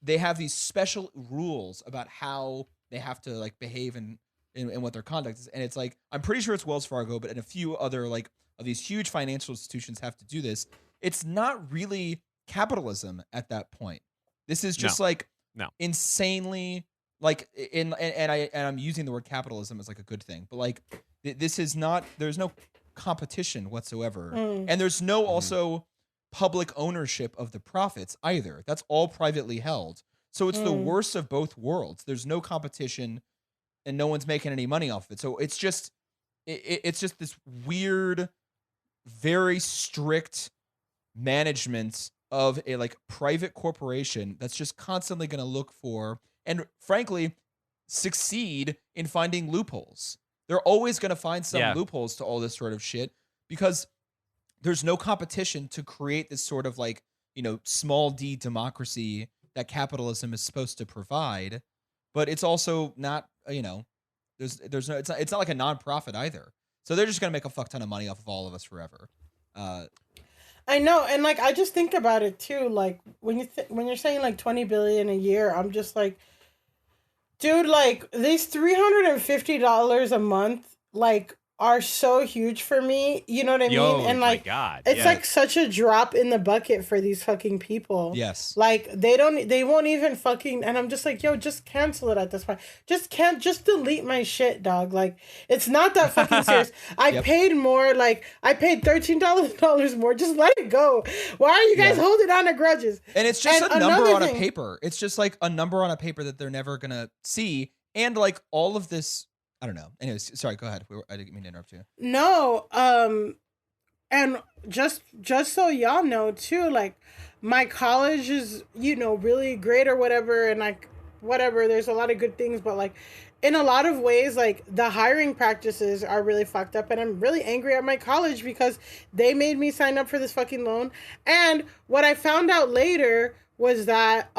they have these special rules about how they have to like behave and what their conduct is. And it's like, I'm pretty sure it's Wells Fargo, but and a few other like of these huge financial institutions have to do this. It's not really capitalism at that point. This is just insanely like and I'm using the word capitalism as like a good thing, but like this is not, there's no competition whatsoever. And there's no also public ownership of the profits either. That's all privately held. So it's the worst of both worlds. There's no competition and no one's making any money off of it. So it's just this weird, very strict management of a like private corporation that's just constantly going to look for and frankly succeed in finding loopholes. They're always going to find some loopholes to all this sort of shit because there's no competition to create this sort of like, small d democracy that capitalism is supposed to provide. But it's also not, There's no. It's not like a nonprofit either. So they're just gonna make a fuck ton of money off of all of us forever. I know, and like I just think about it too. Like when you're saying like 20 billion a year, I'm just like, dude, like these $350 a month, like are so huge for me. You know what I Yo, mean? And my like, God, it's yes. like such a drop in the bucket for these fucking people. Yes. Like they won't even fucking. And I'm just like, yo, just cancel it at this point. Just delete my shit, dog. Like it's not that fucking serious. I paid more. Like I paid $13 more. Just let it go. Why are you guys holding on to grudges? And it's just a number on thing, a paper. It's just like a number on a paper that they're never gonna see. And like all of this, I don't know. Anyways, sorry. Go ahead. I didn't mean to interrupt you. No. And just so y'all know too, like my college is, really great or whatever, and like whatever, there's a lot of good things, but like in a lot of ways, like the hiring practices are really fucked up, and I'm really angry at my college because they made me sign up for this fucking loan. And what I found out later was that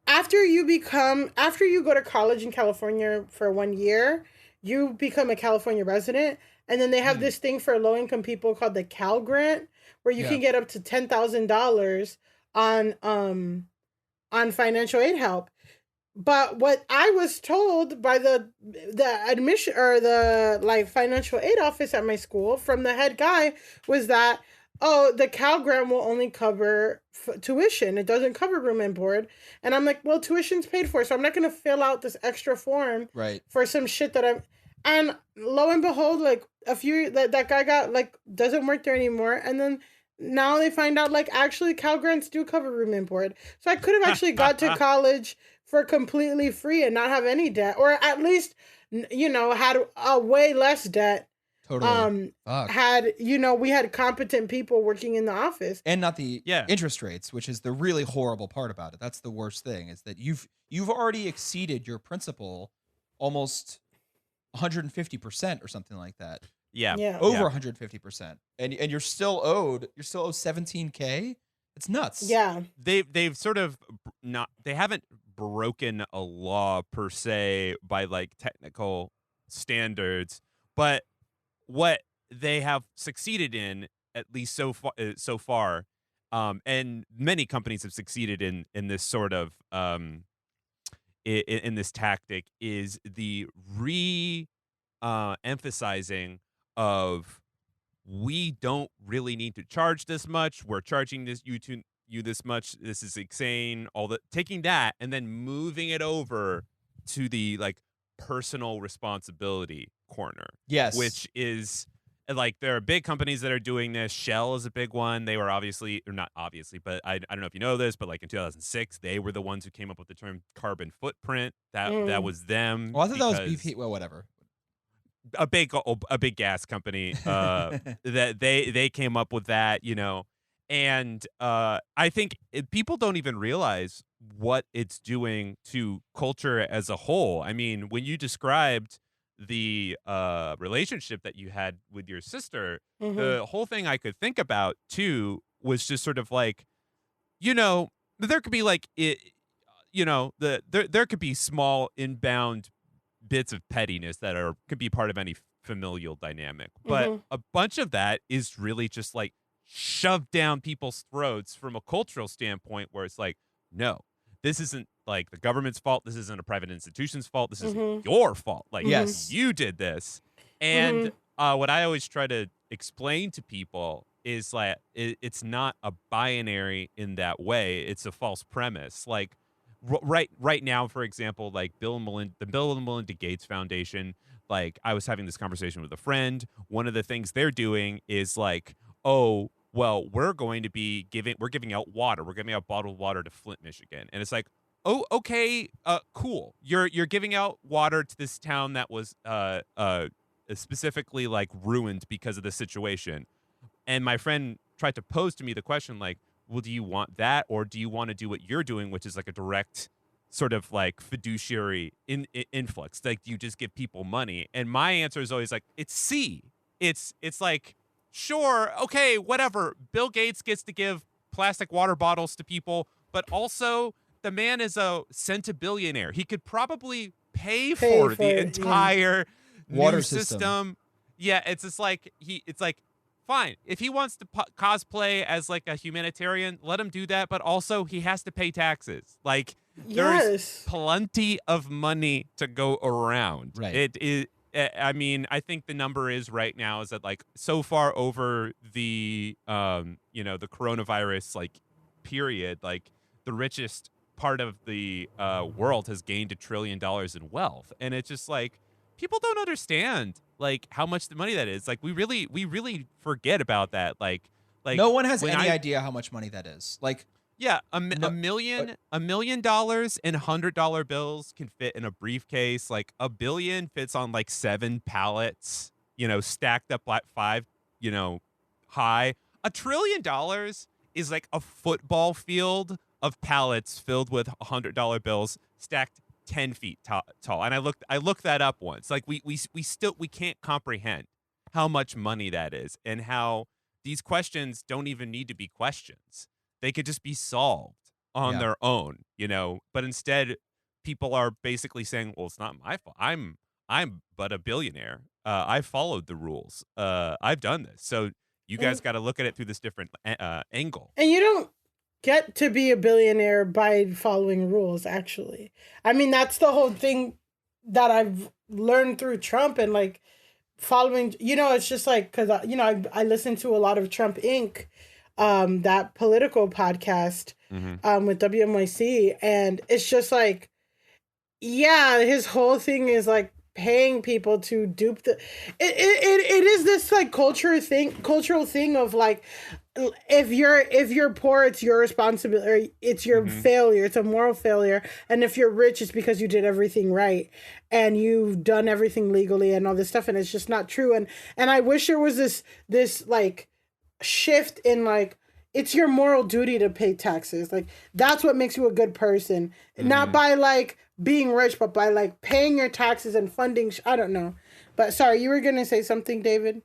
after you go to college in California for 1 year, you become a California resident. And then they have this thing for low-income people called the Cal Grant, where you can get up to $10,000 on financial aid help. But what I was told by the admission or the like financial aid office at my school from the head guy was that, the Cal Grant will only cover tuition. It doesn't cover room and board. And I'm like, well, tuition's paid for, so I'm not going to fill out this extra form for some shit that I'm. And lo and behold, like that guy got like doesn't work there anymore. And then now they find out like actually Cal Grants do cover room and board. So I could have actually got to college for completely free and not have any debt, or at least had a way less debt. Totally. We had competent people working in the office, and not the interest rates, which is the really horrible part about it. That's the worst thing, is that you've already exceeded your principal almost 150% or something like that. Over 150%, and you're still owed 17K. It's nuts. Yeah, they've sort of they haven't broken a law per se by like technical standards, but what they have succeeded in, at least so far, and many companies have succeeded in this sort of in this tactic, is the emphasizing of, we don't really need to charge this much. We're charging you this much. This is insane. Taking that and then moving it over to the like personal responsibility corner. Yes, which is like, there are big companies that are doing this. Shell is a big one. They were not obviously, but I don't know if you know this, but like in 2006, they were the ones who came up with the term carbon footprint. That was them. Well, I thought that was BP. Well, whatever. A big gas company that they came up with that, and I think people don't even realize what it's doing to culture as a whole. I mean, when you described the relationship that you had with your sister, the whole thing I could think about too was just sort of like, there could be like there could be small inbound bits of pettiness that could be part of any familial dynamic, but a bunch of that is really just like shoved down people's throats from a cultural standpoint, where it's like, no, this isn't like the government's fault. This isn't a private institution's fault. This is your fault. Like, yes, you did this. And what I always try to explain to people is like, it's not a binary in that way. It's a false premise. Like, right now, for example, like the Bill and Melinda Gates Foundation, like I was having this conversation with a friend. One of the things they're doing is like, oh, well, we're giving out water. We're giving out bottled water to Flint, Michigan. And it's like, oh, okay, cool. You're giving out water to this town that was specifically like ruined because of the situation. And my friend tried to pose to me the question like, well, do you want that, or do you want to do what you're doing, which is like a direct sort of like fiduciary influx? Like, do you just give people money? And my answer is always like, it's C. It's like, sure, okay, whatever. Bill Gates gets to give plastic water bottles to people, but also the man is a centibillionaire. He could probably pay for the for it, entire Water new system. Yeah, it's just like fine. If he wants to cosplay as like a humanitarian, let him do that, but also he has to pay taxes. Like there's Yes. plenty of money to go around. Right. It is I mean, I think the number is right now is that like so far over the the coronavirus like period, like the richest part of the world has gained $1 trillion in wealth, and it's just like people don't understand like how much the money that is. Like we really forget about that. Like no one has when any idea how much money that is. Like, yeah, No, $1 million in $100 bills can fit in a briefcase. Like $1 billion fits on like 7 pallets, stacked up like 5, high. $1 trillion is like a football field of pallets filled with $100 bills stacked 10 feet tall. And I looked that up once. Like we can't comprehend how much money that is, and how these questions don't even need to be questions. They could just be solved on their own, but instead people are basically saying, well, it's not my fault. I'm but a billionaire. I followed the rules. I've done this. So you guys got to look at it through this different angle. And you don't get to be a billionaire by following rules, actually. I mean, that's the whole thing that I've learned through Trump and like following, it's just like, because, I listen to a lot of Trump Inc., that political podcast with WNYC, and it's just like, yeah, his whole thing is like paying people to dupe it is this like cultural thing of like, if you're poor, it's your responsibility, or it's your failure, it's a moral failure, and if you're rich, it's because you did everything right and you've done everything legally and all this stuff, and it's just not true. And I wish there was this like shift in like, it's your moral duty to pay taxes. Like that's what makes you a good person, not by like being rich, but by like paying your taxes and funding. I don't know, but sorry, you were gonna say something, David.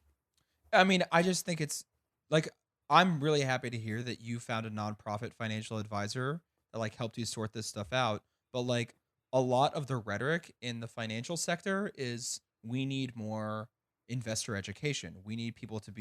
I mean, I just think it's like, I'm really happy to hear that you found a nonprofit financial advisor that like helped you sort this stuff out. But like a lot of the rhetoric in the financial sector is, we need more investor education. We need people to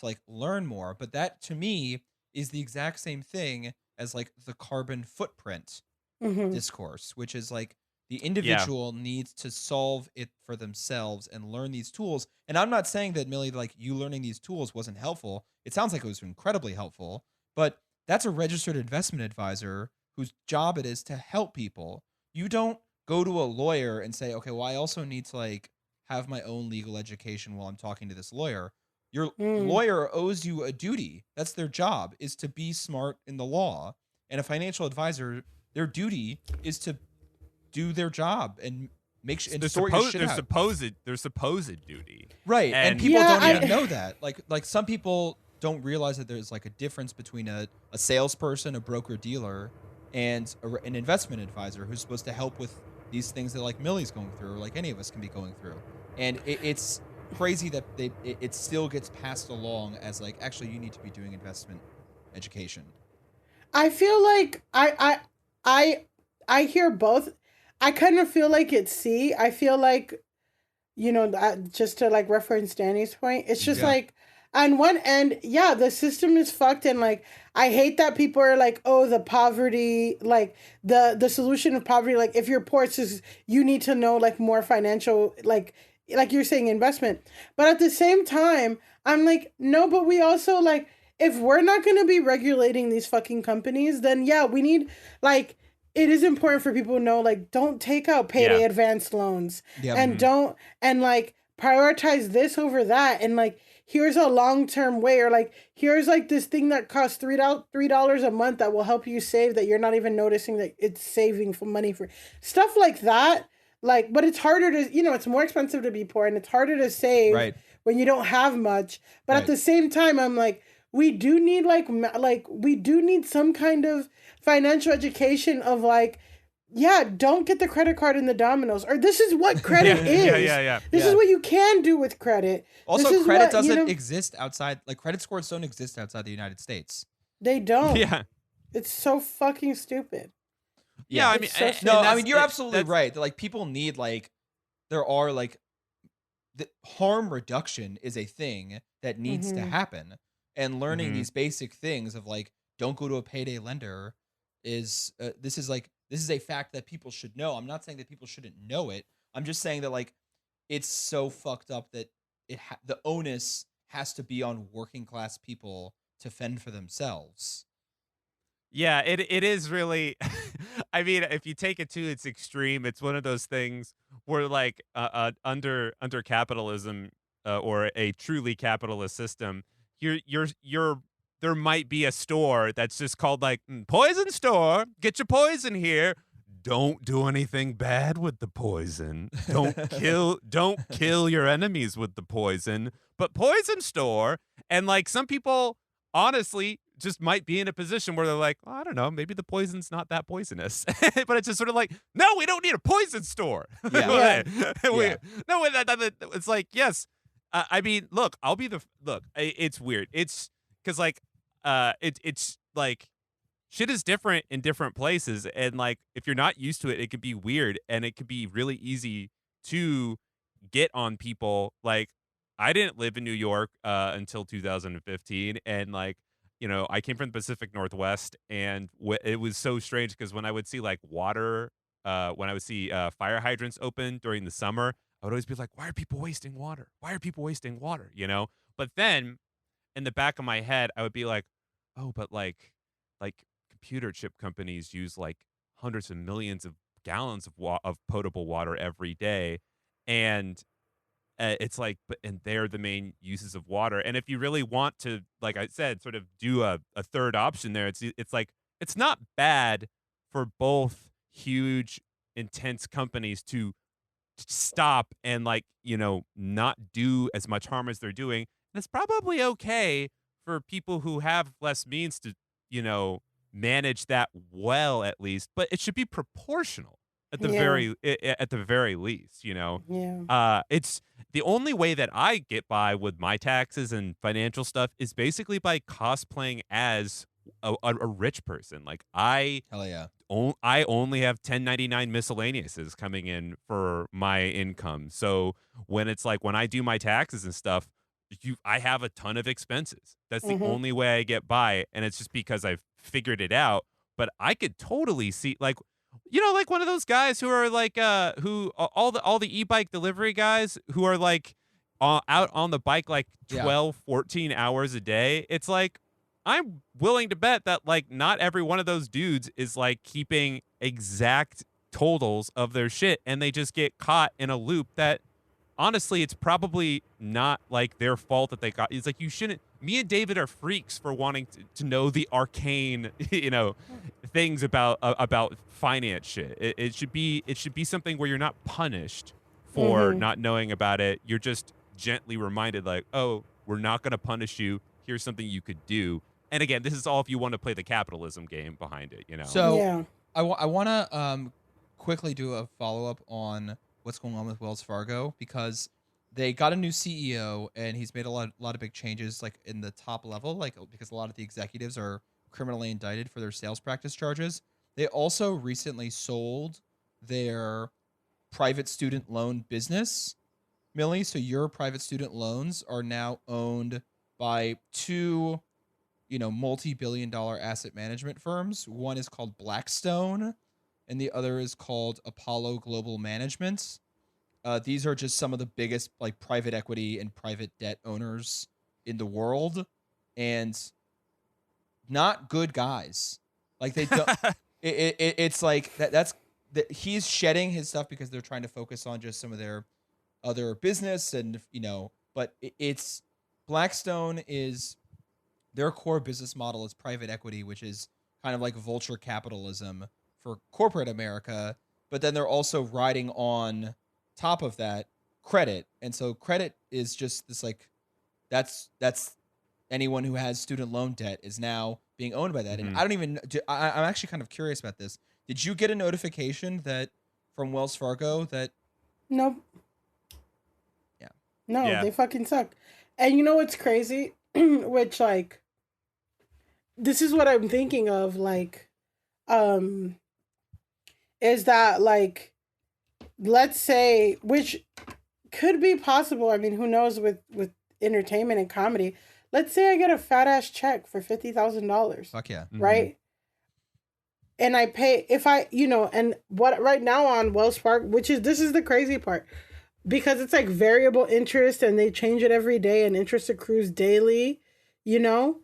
like learn more. But that to me is the exact same thing as like the carbon footprint discourse, which is like the individual needs to solve it for themselves and learn these tools. And I'm not saying that, Milly, like you learning these tools wasn't helpful. It sounds like it was incredibly helpful, but that's a registered investment advisor whose job it is to help people. You don't go to a lawyer and say, okay, well, I also need to like have my own legal education while I'm talking to this lawyer. Your lawyer owes you a duty. That's their job, is to be smart in the law. And a financial advisor, their duty is to do their job and make sure and sort your shit out. Their supposed duty, right? And people don't even know that. Like some people don't realize that there's like a difference between a salesperson, a broker dealer, and an investment advisor who's supposed to help with these things that like Milly's going through, or like any of us can be going through. And it's crazy that it still gets passed along as like, actually you need to be doing investment education. I feel like I hear both. I kind of feel like it's C. I feel like, just to like reference Danny's point, it's just like, on one end, yeah, the system is fucked, and like I hate that people are like, oh, the poverty, like the solution of poverty, like if you're poor, it's just you need to know like more financial, like you're saying, investment. But at the same time, I'm like, no, but we also like, if we're not going to be regulating these fucking companies, then yeah, we need like, it is important for people to know, like, don't take out payday advance loans and don't, and like prioritize this over that. And like, here's a long-term way, or like, here's like this thing that costs $3 a month that will help you save, that you're not even noticing that it's saving for money for stuff like that. Like, but it's harder to, it's more expensive to be poor, and it's harder to save when you don't have much. But at the same time, I'm like, we do need we do need some kind of financial education of like, don't get the credit card in the Domino's, or this is what credit is. This is what you can do with credit. Also, credit doesn't exist outside, like credit scores don't exist outside the United States. They don't. Yeah. It's so fucking stupid. Yeah, I It's mean, so and No, I that's- mean you're it- absolutely that's- right. That like people need like there are like the harm reduction is a thing that needs to Mhm. happen, and learning Mhm. these basic things of like don't go to a payday lender is this is a fact that people should know. I'm not saying that people shouldn't know it. I'm just saying that like it's so fucked up that the onus has to be on working class people to fend for themselves. Yeah, it is really. I mean, if you take it to its extreme, it's one of those things where, like, under capitalism or a truly capitalist system, you're there might be a store that's just called like poison store. Get your poison here. Don't do anything bad with the poison. Don't kill your enemies with the poison. But poison store, and like some people honestly just might be in a position where they're like, I don't know, maybe the poison's not that poisonous. But it's just sort of like, no, we don't need a poison store. Yeah. Yeah. No, it's like, yes. I mean, look, it's weird. It's because like, it's like shit is different in different places. And like, if you're not used to it, it could be weird and it could be really easy to get on people. Like, I didn't live in New York until 2015. And like, I came from the Pacific Northwest, and it was so strange because when I would see like water, when I would see fire hydrants open during the summer, I would always be like, why are people wasting water? Why are people wasting water? But then in the back of my head, I would be like, oh, but like computer chip companies use like hundreds of millions of gallons of potable water every day. And it's like, and they're the main uses of water. And if you really want to, like I said, sort of do a third option there, it's like it's not bad for both huge, intense companies to stop and like not do as much harm as they're doing. And it's probably okay for people who have less means to manage that well, at least. But it should be proportional at the very least. Yeah. It's the only way that I get by with my taxes and financial stuff is basically by cosplaying as a rich person. Like Hell yeah. I only have 1099 miscellaneouses coming in for my income. So when it's like when I do my taxes and stuff, I have a ton of expenses. That's the only way I get by, and it's just because I've figured it out. But I could totally see like like one of those guys who are like who all the e-bike delivery guys who are like out on the bike like 12 14 hours a day. It's like I'm willing to bet that like not every one of those dudes is like keeping exact totals of their shit, and they just get caught in a loop that honestly it's probably not like their fault that they got. It's like you shouldn't. Me and David are freaks for wanting to know the arcane things about finance shit. It should be something where you're not punished for not knowing about it. You're just gently reminded like, oh, we're not going to punish you. Here's something you could do. And again, this is all if you want to play the capitalism game behind it, So Yeah. I want to quickly do a follow up on what's going on with Wells Fargo, because they got a new CEO and he's made a lot of big changes like in the top level, like because a lot of the executives are criminally indicted for their sales practice charges. They also recently sold their private student loan business, Millie. So your private student loans are now owned by two multi-billion-dollar asset management firms. One is called Blackstone, and the other is called Apollo Global Management. These are just some of the biggest like private equity and private debt owners in the world, and not good guys. Like they don't. It's like that's he's shedding his stuff because they're trying to focus on just some of their other business, and But it's Blackstone is. Their core business model is private equity, which is kind of like vulture capitalism for corporate America. But then they're also riding on top of that credit. And so credit is just this like, that's anyone who has student loan debt is now being owned by that. And I don't even, I'm actually kind of curious about this. Did you get a notification that from Wells Fargo that? Nope. Yeah. No, Yeah. they fucking suck. And you know what's crazy? Which like, this is what I'm thinking of, like, is that like, let's say, which could be possible. I mean, who knows with entertainment and comedy. Let's say I get a fat ass check for $50,000. Fuck yeah. Right? And I pay if I, and what right now on Wells Fargo, this is the crazy part, because it's like variable interest and they change it every day and interest accrues daily, if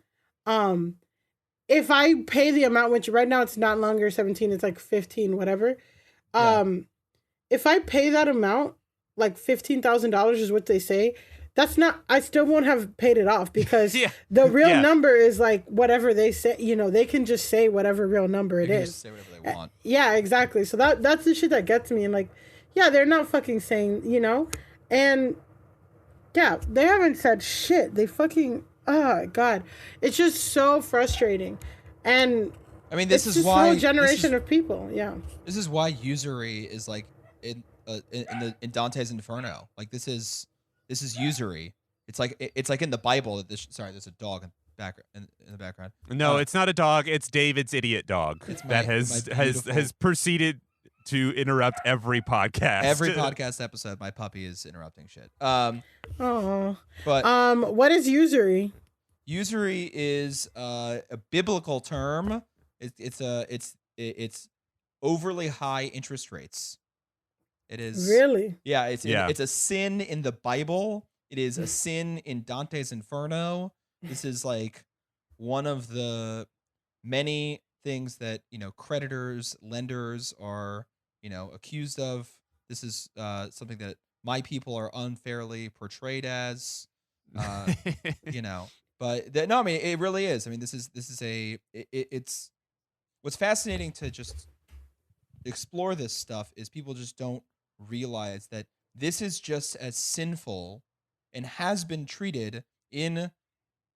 I pay the amount, which right now it's not longer 17, it's like 15, whatever. If I pay that amount, like $15,000 is what they say, that's not, I still won't have paid it off because the real number is like whatever they say, they can just say whatever real number it is. Just say whatever they want. Yeah, exactly. So that's the shit that gets me. And like, yeah, they're not fucking saying, and yeah, they haven't said shit. They fucking, oh God, it's just so frustrating. And I mean, this it's is just why a whole generation of people. Yeah. This is why usury is like in Dante's Inferno. Like this is usury. It's like in the Bible that there's a dog in the background. No, it's not a dog. It's David's idiot dog that beautiful- has proceeded to interrupt every podcast. Every podcast episode, my puppy is interrupting shit. Oh. But what is usury? usury is a biblical term. It's overly high interest rates. It is Really? Yeah, it's a sin in the Bible. It is a sin in Dante's Inferno. This is like one of the many things that, creditors, lenders are, accused of. This is something that my people are unfairly portrayed as, But no, I mean, it really is. I mean, it's what's fascinating to just explore this stuff is people just don't realize that this is just as sinful and has been treated in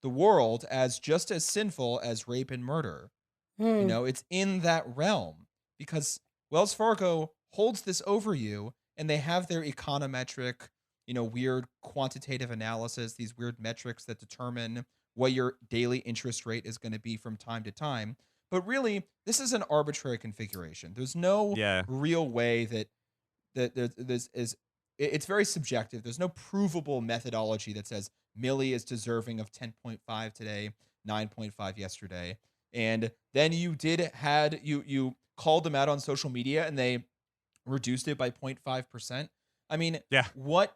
the world as just as sinful as rape and murder. It's in that realm because Wells Fargo holds this over you and they have their econometric, weird quantitative analysis, these weird metrics that determine what your daily interest rate is going to be from time to time. But really, this is an arbitrary configuration. There's no real way that there's it's very subjective. There's no provable methodology that says Milly is deserving of 10.5 today, 9.5 yesterday. And then you called them out on social media and they reduced it by 0.5%. I mean, what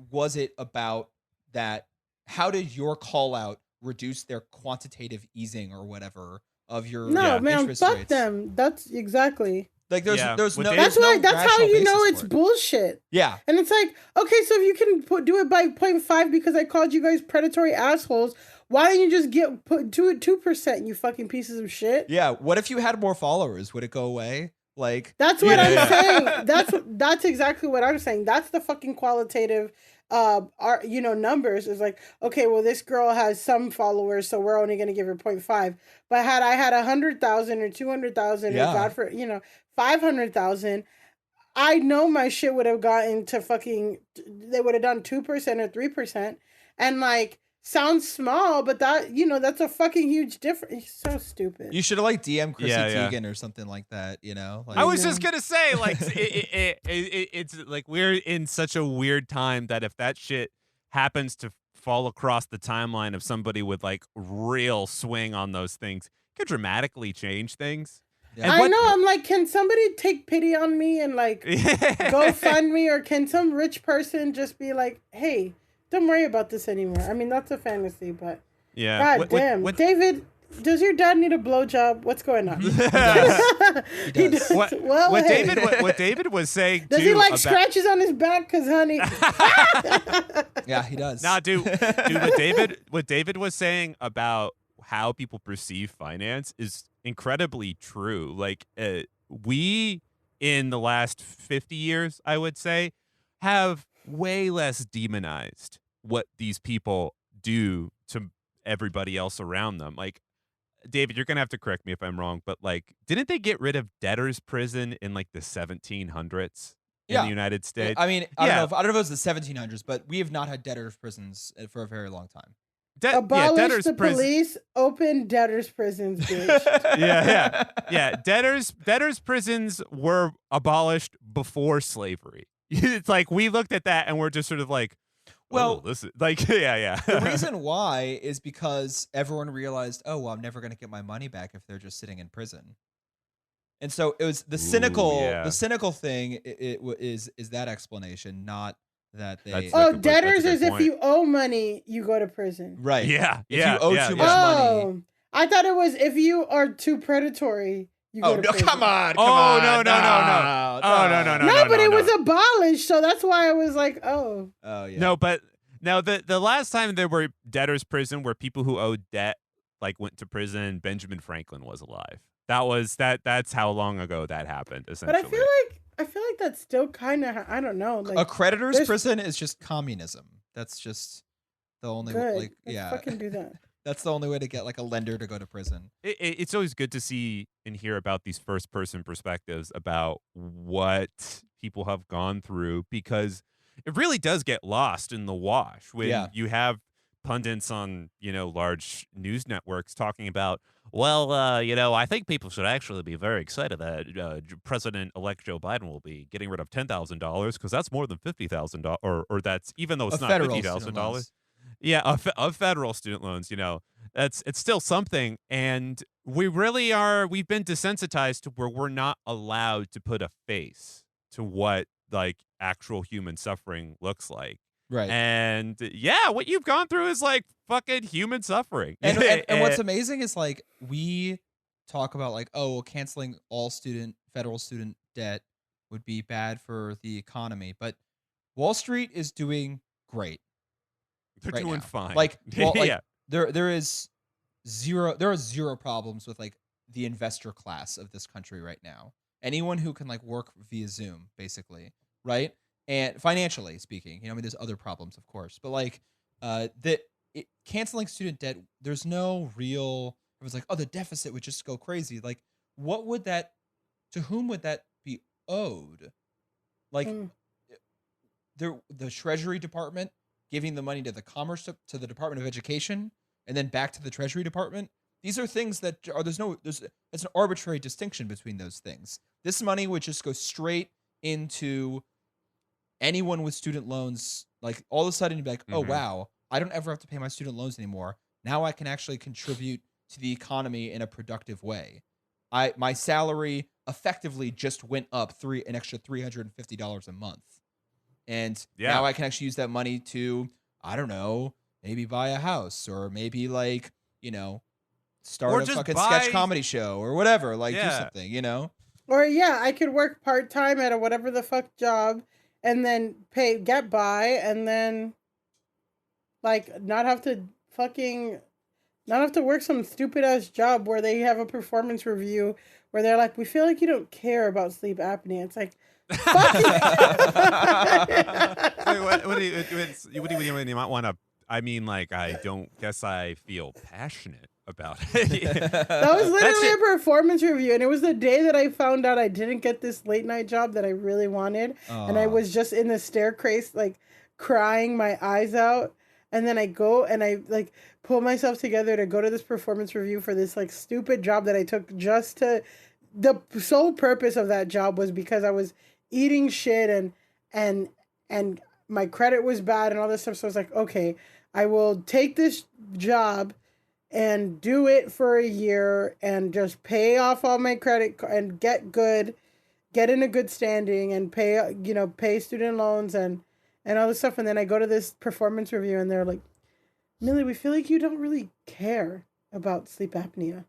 was it about that? How did your call out reduce their quantitative easing or whatever of your interest fuck rates? them. That's exactly. Like there's no that's how rational you know basis it's for it. bullshit. Yeah. And it's like, okay, so if you can do it by 0.5 because I called you guys predatory assholes, why don't you just do it 2%, you fucking pieces of shit? Yeah. What if you had more followers? Would it go away? Like that's what I'm saying. That's exactly what I'm saying. That's the fucking qualitative numbers is like, okay, well, this girl has some followers, so we're only going to give her 0.5. But had I had 100,000 or 200,000 or God for 500,000, I know my shit would have gotten to fucking, they would have done 2% or 3%. And like, sounds small, but that, that's a fucking huge difference. It's so stupid. You should have like DM Chrissy Teigen or something like that, Like, I was just gonna say, like, it's like we're in such a weird time that if that shit happens to fall across the timeline of somebody with like real swing on those things, it could dramatically change things. Yeah. I know. I'm like, can somebody take pity on me and like go fund me, or can some rich person just be like, hey, don't worry about this anymore? I mean, that's a fantasy, but God damn. David, does your dad need a blowjob? What's going on? He does. He does. What David was saying does too, he like scratches on his back? Cause honey. Yeah, he does. Nah, dude, what David was saying about how people perceive finance is incredibly true. Like we in the last 50 years, I would say, have way less demonized what these people do to everybody else around them. Like, David, you're gonna have to correct me if I'm wrong, but like, didn't they get rid of debtor's prison in like the 1700s in the United States? I mean, I don't know if it was the 1700s, but we have not had debtor's prisons for a very long time. Abolish debtors the prison. police, open debtors prisons, bitch. Yeah. Debtors prisons were abolished before slavery. It's like we looked at that and we're just sort of like, Well, this is like, yeah. The reason why is because everyone realized, oh, well, I'm never going to get my money back if they're just sitting in prison. And so it was the cynical thing is that explanation, not that they. Debtors is if you owe money, you go to prison. Right. Yeah. If you owe too much money. Oh, I thought it was if you are too predatory. You go to prison. Come on. No. Oh, no, but it was abolished, so that's why I was like, oh. Oh, yeah. No, but now the last time there were debtors prison where people who owed debt like went to prison, Benjamin Franklin was alive. That's how long ago that happened, essentially. But I feel like that's still kind of, I don't know. Like a creditor's prison is just communism. That's just the only way. Like, Let's fucking do that. That's the only way to get like a lender to go to prison. It's always good to see and hear about these first person perspectives about what people have gone through, because it really does get lost in the wash when you have pundits on, large news networks talking about, well, I think people should actually be very excited that President-elect Joe Biden will be getting rid of $10,000 because that's more than $50,000, or that's even though it's not $50,000. Yeah, of federal student loans, it's still something, and we've been desensitized to where we're not allowed to put a face to what like actual human suffering looks like. Right. And what you've gone through is like fucking human suffering. And what's amazing is like we talk about like, oh, well, canceling all federal student debt would be bad for the economy, but Wall Street is doing great. They're right doing now. fine. Like, there are zero problems with like the investor class of this country right now. Anyone who can like work via Zoom, basically, right? And financially speaking, there's other problems, of course, but like canceling student debt, there's no real. It was like, oh, the deficit would just go crazy. Like, to whom would that be owed? Like, the Treasury Department giving the money to the to the Department of Education, and then back to the Treasury Department. These are things that are it's an arbitrary distinction between those things. This money would just go straight into anyone with student loans. Like all of a sudden you'd be like, oh wow, I don't ever have to pay my student loans anymore. Now I can actually contribute to the economy in a productive way. My salary effectively just went up an extra $350 a month. And now I can actually use that money to, I don't know, maybe buy a house or maybe like, start a fucking sketch comedy show or whatever, like do something, Or I could work part-time at a whatever the fuck job and then get by and then like not have to work some stupid ass job where they have a performance review where they're like, we feel like you don't care about sleep apnea. It's like, fuck what do you might want to? I mean, like, I don't guess I feel passionate about it. That was literally a performance review, and it was the day that I found out I didn't get this late night job that I really wanted, and I was just in the staircase, like crying my eyes out, and then I go and I like pull myself together to go to this performance review for this like stupid job that I took just to. The sole purpose of that job was because I was eating shit and my credit was bad and all this stuff. So I was like, okay, I will take this job and do it for a year and just pay off all my credit and get in a good standing and pay student loans and all this stuff. And then I go to this performance review and they're like, Milly, we feel like you don't really care about sleep apnea.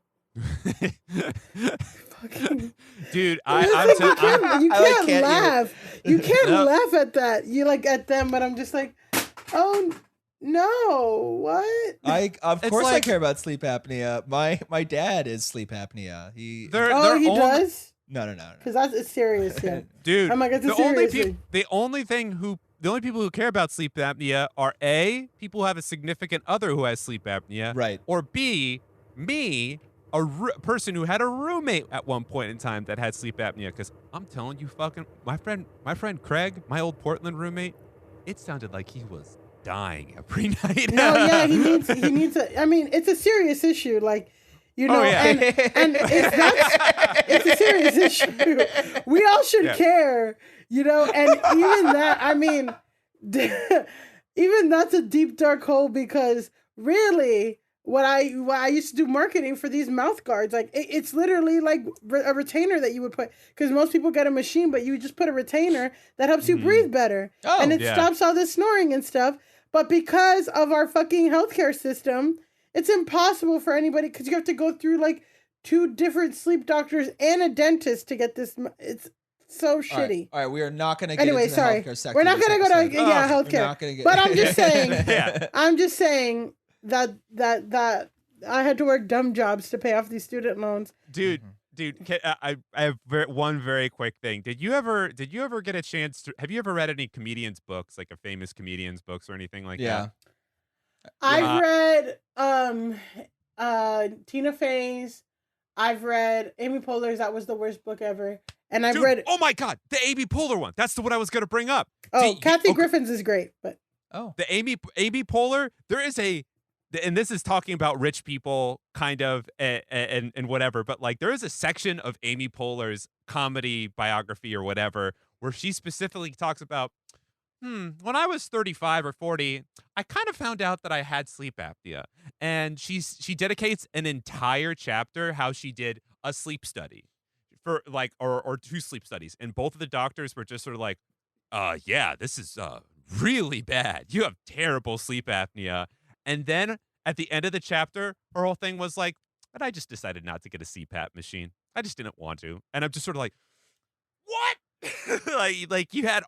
Dude, you can't laugh. You can't laugh at that. You like at them, but I'm just like, oh no, what? Of course I care about sleep apnea. My dad is sleep apnea. He does? No. Because it's serious, yeah. Dude, I'm like, the only people who care about sleep apnea are A, people who have a significant other who has sleep apnea, right? Or B, me. A person who had a roommate at one point in time that had sleep apnea. Because I'm telling you, fucking my friend Craig, my old Portland roommate, it sounded like he was dying every night. No, yeah, he needs a. I mean, it's a serious issue. Like, you know, and it's a serious issue. We all should care, you know, and even that, I mean, even that's a deep dark hole because really, what I used to do marketing for these mouth guards, like it's literally like a retainer that you would put, because most people get a machine, but you just put a retainer that helps you breathe better, and it stops all the snoring and stuff. But because of our fucking healthcare system, it's impossible for anybody, because you have to go through like 2 different sleep doctors and a dentist to get this. It's so shitty. All right, we are not going to get anyway, into the sorry. healthcare sector. We're not going to go to healthcare. We're not gonna get... But I'm just saying. Yeah. I'm just saying that I had to work dumb jobs to pay off these student loans. Dude, I have one very quick thing. Did you ever get a chance to? Have you ever read any comedians' books, like a famous comedian's books or anything like that? I've read Tina Fey's. I've read Amy Poehler's. That was the worst book ever. And I've read. Oh my God, the Amy Poehler one. That's the one I was going to bring up. Oh, Kathy Griffin's is great, but the Amy Poehler. There is and this is talking about rich people, kind of, and whatever. But like, there is a section of Amy Poehler's comedy biography or whatever where she specifically talks about, when I was 35 or 40, I kind of found out that I had sleep apnea, and she dedicates an entire chapter how she did a sleep study for like, or 2 sleep studies, and both of the doctors were just sort of like, yeah, this is really bad. You have terrible sleep apnea. And then at the end of the chapter, her whole thing was like, but I just decided not to get a CPAP machine. I just didn't want to. And I'm just sort of like, what? like you had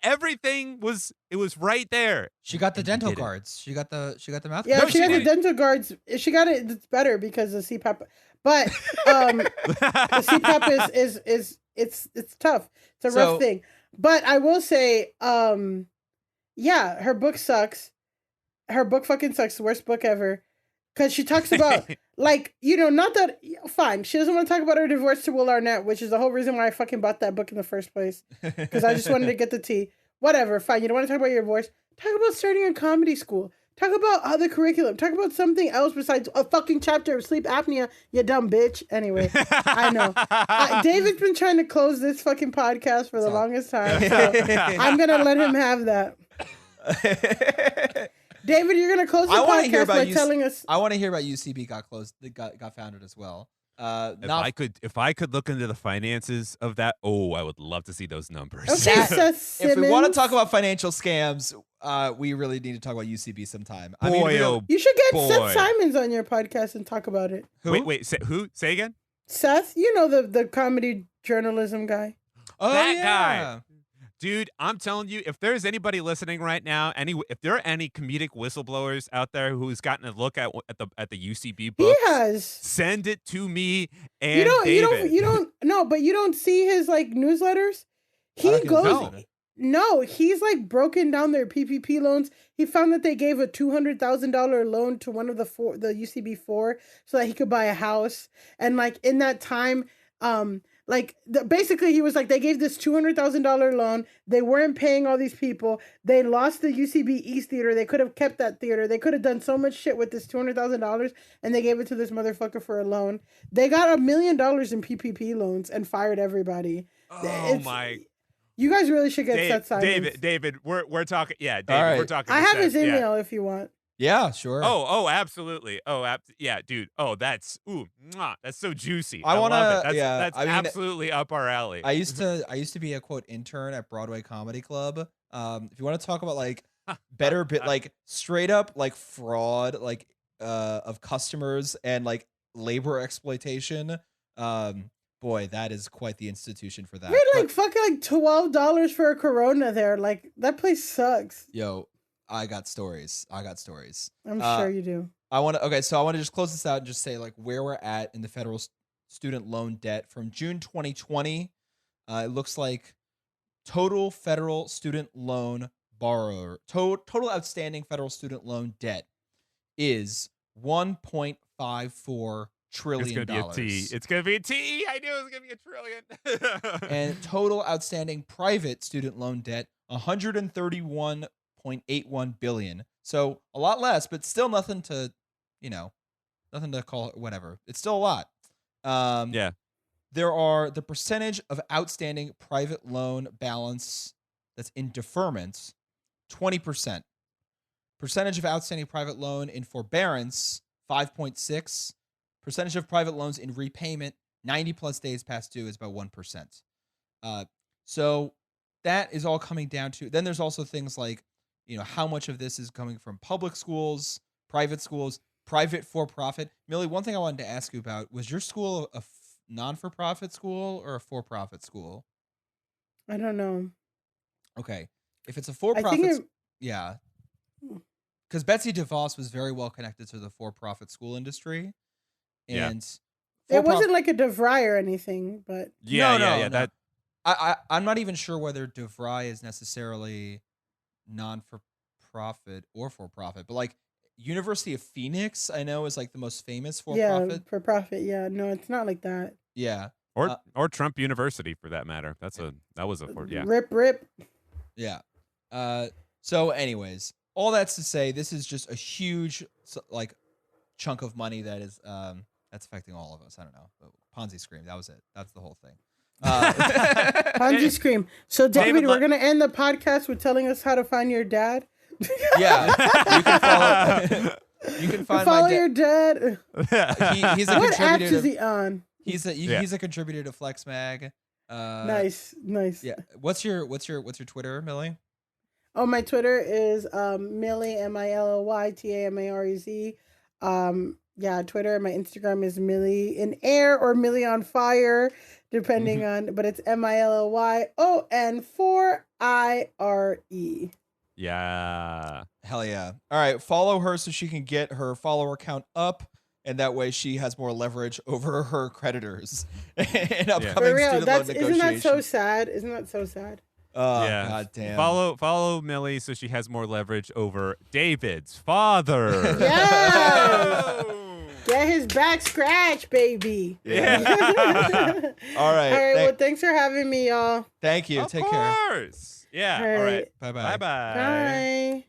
everything was right there. She got the dental cards. She got the mouth. Yeah, guards. she got the dental guards. She got it. It's better because of CPAP. But the CPAP is it's tough. It's a rough thing. But I will say, yeah, her book sucks. Her book fucking sucks. The worst book ever. Because she talks about, like, you know, not that, fine. She doesn't want to talk about her divorce to Will Arnett, which is the whole reason why I fucking bought that book in the first place. Because I just wanted to get the tea. Whatever, fine. You don't want to talk about your divorce. Talk about starting a comedy school. Talk about other curriculum. Talk about something else besides a fucking chapter of sleep apnea, you dumb bitch. Anyway, I know. David's been trying to close this fucking podcast for the longest time. So I'm going to let him have that. David, you're going to close the podcast by telling us. I want to hear about UCB got founded as well. If I could look into the finances of that, I would love to see those numbers. Okay, Seth Simmons. If we want to talk about financial scams, we really need to talk about UCB sometime. You should get Seth Simons on your podcast and talk about it. Who? Wait, who? Say again? Seth, you know the comedy journalism guy. Oh, that guy. Dude, I'm telling you, if there's anybody listening right now, if there are any comedic whistleblowers out there who's gotten a look at the UCB books, he has. Send it to me and David. But you don't see his like newsletters. He goes. No, he's like broken down their PPP loans. He found that they gave a $200,000 loan to one of the UCB 4 so that he could buy a house, and like in that time, basically he was like, they gave this $200,000 loan. They weren't paying all these people. They lost the UCB East Theater. They could have kept that theater. They could have done so much shit with this $200,000, and they gave it to this motherfucker for a loan. They got $1 million in PPP loans and fired everybody. You guys really should get Seth Simons. David, we're talking. Yeah, David, right. we're talking. I have his email if you want. Yeah, sure. Oh, absolutely. Yeah, dude. Oh, that's so juicy. I want love it. to. That's absolutely up our alley. I used to be a quote intern at Broadway Comedy Club. If you want to talk about like better bit, like straight up like fraud, like of customers and like labor exploitation. Boy, that is quite the institution for that. We're like fucking like $12 for a Corona there. Like that place sucks. Yo, I got stories. I'm sure you do. I want to just close this out and just say like where we're at in the federal student loan debt from June 2020. It looks like total federal student loan total outstanding federal student loan debt is $1.54 trillion. It's gonna be a T. I knew it was gonna be a trillion. And total outstanding private student loan debt, $131.6 $0.81 billion. So a lot less, but still nothing to, nothing to call it whatever. It's still a lot. Yeah. There are the percentage of outstanding private loan balance that's in deferment, 20%. Percentage of outstanding private loan in forbearance, 5.6. Percentage of private loans in repayment, 90 plus days past due, is about 1%. So that is all coming down to, then there's also things like, how much of this is coming from public schools, private for-profit. Millie, one thing I wanted to ask you about, was your school a non-for-profit school or a for-profit school? I don't know. Okay. If it's a I for-profit, think yeah. Because Betsy DeVos was very well connected to the for-profit school industry. And it wasn't like a DeVry or anything, but No. That I'm not even sure whether DeVry is necessarily non-for-profit or for-profit, but like University of Phoenix, I know, is like the most famous for-profit. Yeah, for profit. Yeah, no, it's not like that. Yeah. or Trump University for that matter. Rip. Yeah. So anyways, all that's to say, this is just a huge like chunk of money that is that's affecting all of us. I don't know. Ponzi scheme. That was it. That's the whole thing. Ponzi scheme. So David, we're gonna end the podcast with telling us how to find your dad. Yeah, you can follow your dad. He's a what contributor. apps is he on? He's a contributor to FlexMag. Nice. Yeah. What's your Twitter, Millie? Oh, my Twitter is Milly MILLY TAMAREZ. Yeah, Twitter. My Instagram is Milly in Air or Milly on Fire, depending on. But it's MILLYON4IRE. Yeah. Hell yeah. All right. Follow her so she can get her follower count up. And that way she has more leverage over her creditors in upcoming For real, student loan negotiations. isn't that so sad? Isn't that so sad? Oh, yeah. God damn. Follow Millie so she has more leverage over David's father. Yes! Get his back scratched, baby. Yeah. All right. Well, thanks for having me, y'all. Thank you. Take care. Of course. Yeah. All right. Bye-bye. Bye-bye. Bye.